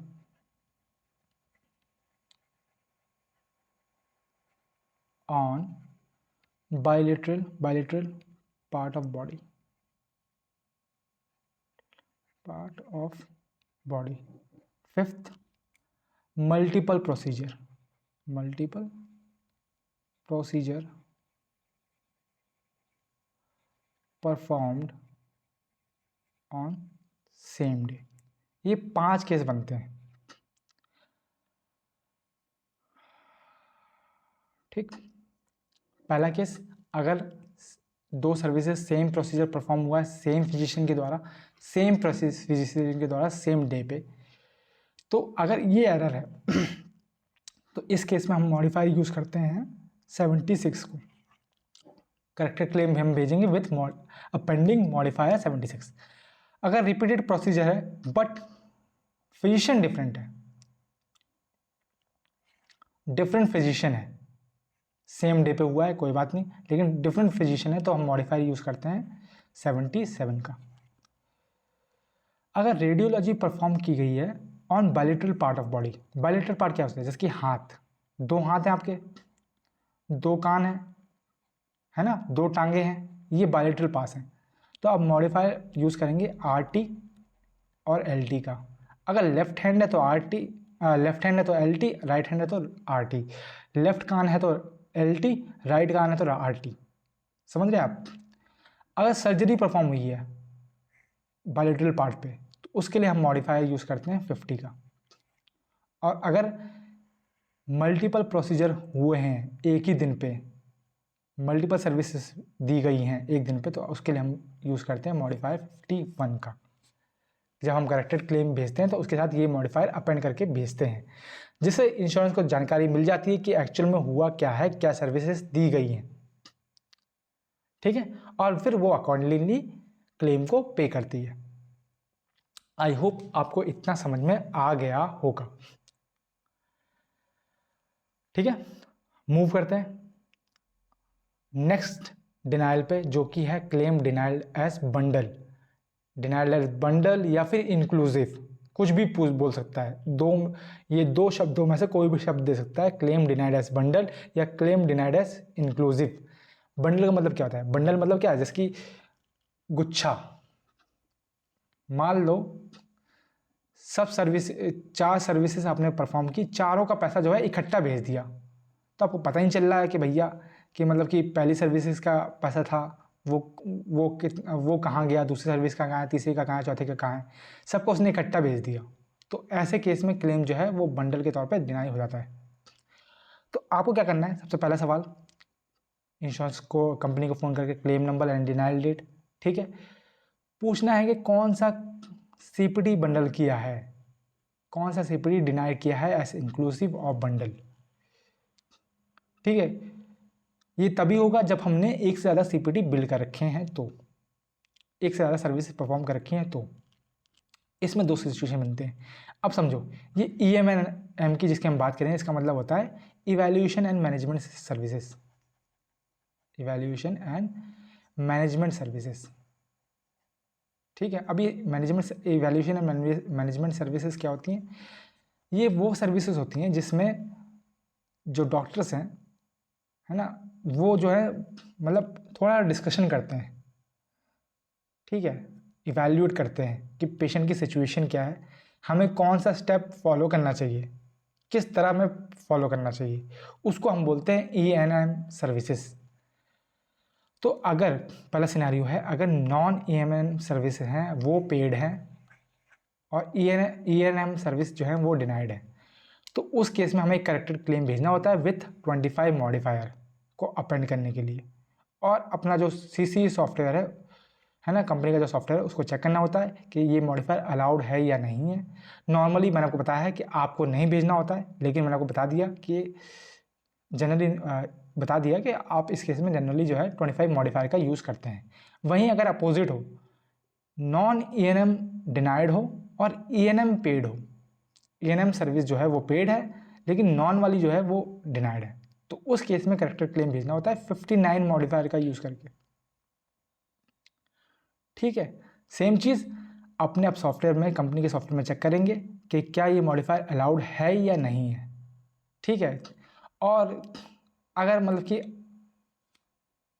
on bilateral part of body. Fifth, multiple procedure performed on same day. ये 5 केस बनते हैं, ठीक। पहला केस, अगर 2 सर्विसेज सेम प्रोसीजर परफॉर्म हुआ है सेम फिजिशियन के द्वारा, सेम डे पे, तो अगर ये एरर है तो इस केस में हम मॉडिफायर यूज करते हैं 76 को। करेक्टेड क्लेम भी हम भेजेंगे विथ पेंडिंग मॉडिफायर 76। अगर रिपीटेड प्रोसीजर है बट फिजिशियन डिफरेंट है, डिफरेंट फिजिशियन है, सेम डे पे हुआ है कोई बात नहीं, लेकिन डिफरेंट फिजिशियन है, तो हम मॉडिफायर यूज करते हैं 77 का। अगर रेडियोलॉजी परफॉर्म की गई है on bilateral part of body, bilateral part क्या होता है, जैसे कि हाथ, 2 हाथ हैं आपके, 2 कान है ना, 2 टांगे हैं, ये बायलेटरल पास हैं, तो आप मॉडिफायर यूज़ करेंगे RT और LT का। अगर लेफ्ट हैंड है तो RT, लेफ्ट हैंड है तो LT, राइट हैंड है तो RT, लेफ्ट कान है तो LT, राइट कान है तो RT। समझ रहे आप। अगर सर्जरी परफॉर्म हुई है बायलेटरल पार्ट पे, तो उसके लिए हम मॉडिफायर यूज़ करते हैं 50 का। और अगर मल्टीपल प्रोसीजर हुए हैं एक ही दिन पे, मल्टीपल सर्विसेज दी गई हैं एक दिन पे, तो उसके लिए हम यूज़ करते हैं मॉडिफायर 51 का। जब हम करेक्टेड क्लेम भेजते हैं तो उसके साथ ये मॉडिफायर अपेंड करके भेजते हैं, जिससे इंश्योरेंस को जानकारी मिल जाती है कि एक्चुअल में हुआ क्या है, क्या सर्विसेज दी गई हैं, ठीक है, और फिर वो अकॉर्डिंगली क्लेम को पे करती है। आई होप आपको इतना समझ में आ गया होगा, ठीक है। मूव करते हैं नेक्स्ट डिनाइल पे, जो कि है claim denial as bundle. Denial as bundle या फिर इंक्लूसिव, कुछ भी बोल सकता है, ये 2 शब्दों में से कोई भी शब्द दे सकता है, क्लेम डिनाइड एज बंडल या claim denied as inclusive. Bundle का मतलब क्या होता है, बंडल मतलब क्या है, जैसे कि गुच्छा, मान लो सब 4 सर्विसेज आपने परफॉर्म की, चारों का पैसा जो है इकट्ठा भेज दिया, तो आपको पता ही चल रहा है कि भैया कि मतलब कि पहली सर्विसेज का पैसा था वो कहाँ गया, दूसरी सर्विस का कहाँ है, तीसरी का कहाँ है, चौथे का कहाँ है, सबको उसने इकट्ठा भेज दिया। तो ऐसे केस में क्लेम जो है वो बंडल के तौर पे डिनाई हो जाता है। तो आपको क्या करना है, सबसे पहला सवाल, इंश्योरेंस को कंपनी को फ़ोन करके claim number and denial date, ठीक है, पूछना है कि कौन सा CPT बंडल किया है, कौन सा CPT डिनाई किया है एज इंक्लूसिव ऑफ बंडल, ठीक है। ये तभी होगा जब हमने एक से ज़्यादा CPT बिल्ड कर रखे हैं, तो एक से ज़्यादा सर्विस परफॉर्म कर रखी हैं, तो इसमें 2 सिचुएशन बनते हैं। अब समझो, ये EMM की जिसकी हम बात करें, इसका मतलब होता है evaluation and management services, evaluation and management services, ठीक है। अभी इवैल्यूएशन एंड मैनेजमेंट सर्विसेज क्या होती हैं, ये वो सर्विसेज होती हैं जिसमें जो डॉक्टर्स हैं है ना, वो जो है मतलब थोड़ा डिस्कशन करते हैं, ठीक है, इवैल्यूएट करते हैं कि पेशेंट की सिचुएशन क्या है, हमें कौन सा स्टेप फॉलो करना चाहिए, किस तरह में फॉलो करना चाहिए, उसको हम बोलते हैं ENM सर्विसेज। तो अगर पहला सिनेरियो है, अगर नॉन ENM सर्विस हैं वो पेड हैं और ENM सर्विस जो है वो डिनाइड है, तो उस केस में हमें एक करेक्टेड क्लेम भेजना होता है विथ 25 मॉडिफायर को अपेंड करने के लिए, और अपना जो CC सॉफ्टवेयर है ना, कंपनी का जो सॉफ्टवेयर है उसको चेक करना होता है कि ये मॉडिफायर अलाउड है या नहीं है। नॉर्मली मैंने आपको बताया है कि आपको नहीं भेजना होता है, लेकिन मैंने आपको बता दिया कि जनरली बता दिया कि आप इस केस में जनरली जो है 25 मॉडिफायर का यूज़ करते हैं। वहीं अगर अपोजिट हो, नॉन ENM डिनाइड हो और ENM पेड हो, ENM सर्विस जो है वो पेड है लेकिन नॉन वाली जो है वो डिनाइड है, तो उस केस में करेक्टेड क्लेम भेजना होता है 59 मॉडिफायर का यूज़ करके, ठीक है। सेम चीज़ अपने आप सॉफ्टवेयर में, कंपनी के सॉफ्टवेयर में चेक करेंगे कि क्या ये मॉडिफायर अलाउड है या नहीं है, ठीक है। और अगर मतलब कि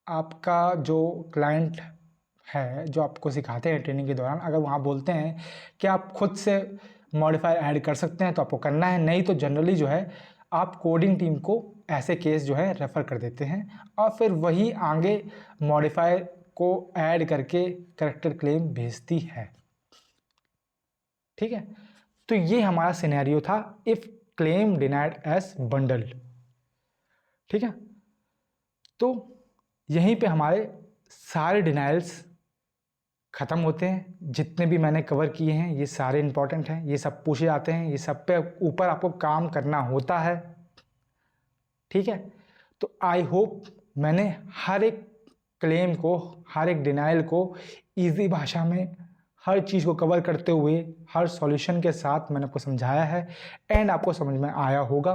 आपका जो क्लाइंट है जो आपको सिखाते हैं ट्रेनिंग के दौरान, अगर वहाँ बोलते हैं कि आप खुद से मॉडिफायर ऐड कर सकते हैं तो आपको करना है, नहीं तो जनरली जो है आप कोडिंग टीम को ऐसे केस जो है रेफ़र कर देते हैं और फिर वही आगे मॉडिफायर को ऐड करके करेक्टेड क्लेम भेजती है, ठीक है। तो ये हमारा सिनेरियो था if claim denied as bundle, ठीक है। तो यहीं पे हमारे सारे डिनाइल्स ख़त्म होते हैं, जितने भी मैंने कवर किए हैं ये सारे इंपॉर्टेंट हैं, ये सब पूछे जाते हैं, ये सब पे ऊपर आपको काम करना होता है, ठीक है। तो आई होप मैंने हर एक क्लेम को, हर एक डिनाइल को इजी भाषा में हर चीज़ को कवर करते हुए हर सॉल्यूशन के साथ मैंने आपको समझाया है एंड आपको समझ में आया होगा।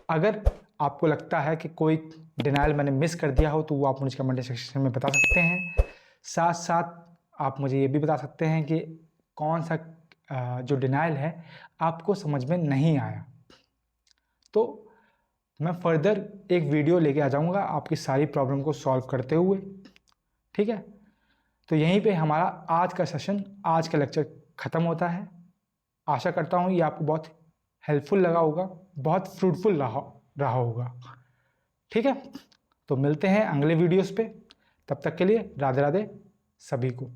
अगर आपको लगता है कि कोई डिनाइल मैंने मिस कर दिया हो तो वो आप मुझे कमेंट सेक्शन में बता सकते हैं। साथ साथ आप मुझे ये भी बता सकते हैं कि कौन सा जो डिनाइल है आपको समझ में नहीं आया, तो मैं फर्दर एक वीडियो लेके आ जाऊँगा आपकी सारी प्रॉब्लम को सॉल्व करते हुए, ठीक है। तो यहीं पे हमारा आज का सेशन, आज का लेक्चर ख़त्म होता है। आशा करता हूँ ये आपको बहुत हेल्पफुल लगा होगा, बहुत फ्रूटफुल रहा होगा, ठीक है। तो मिलते हैं अगले वीडियोस पे, तब तक के लिए राधे राधे सभी को।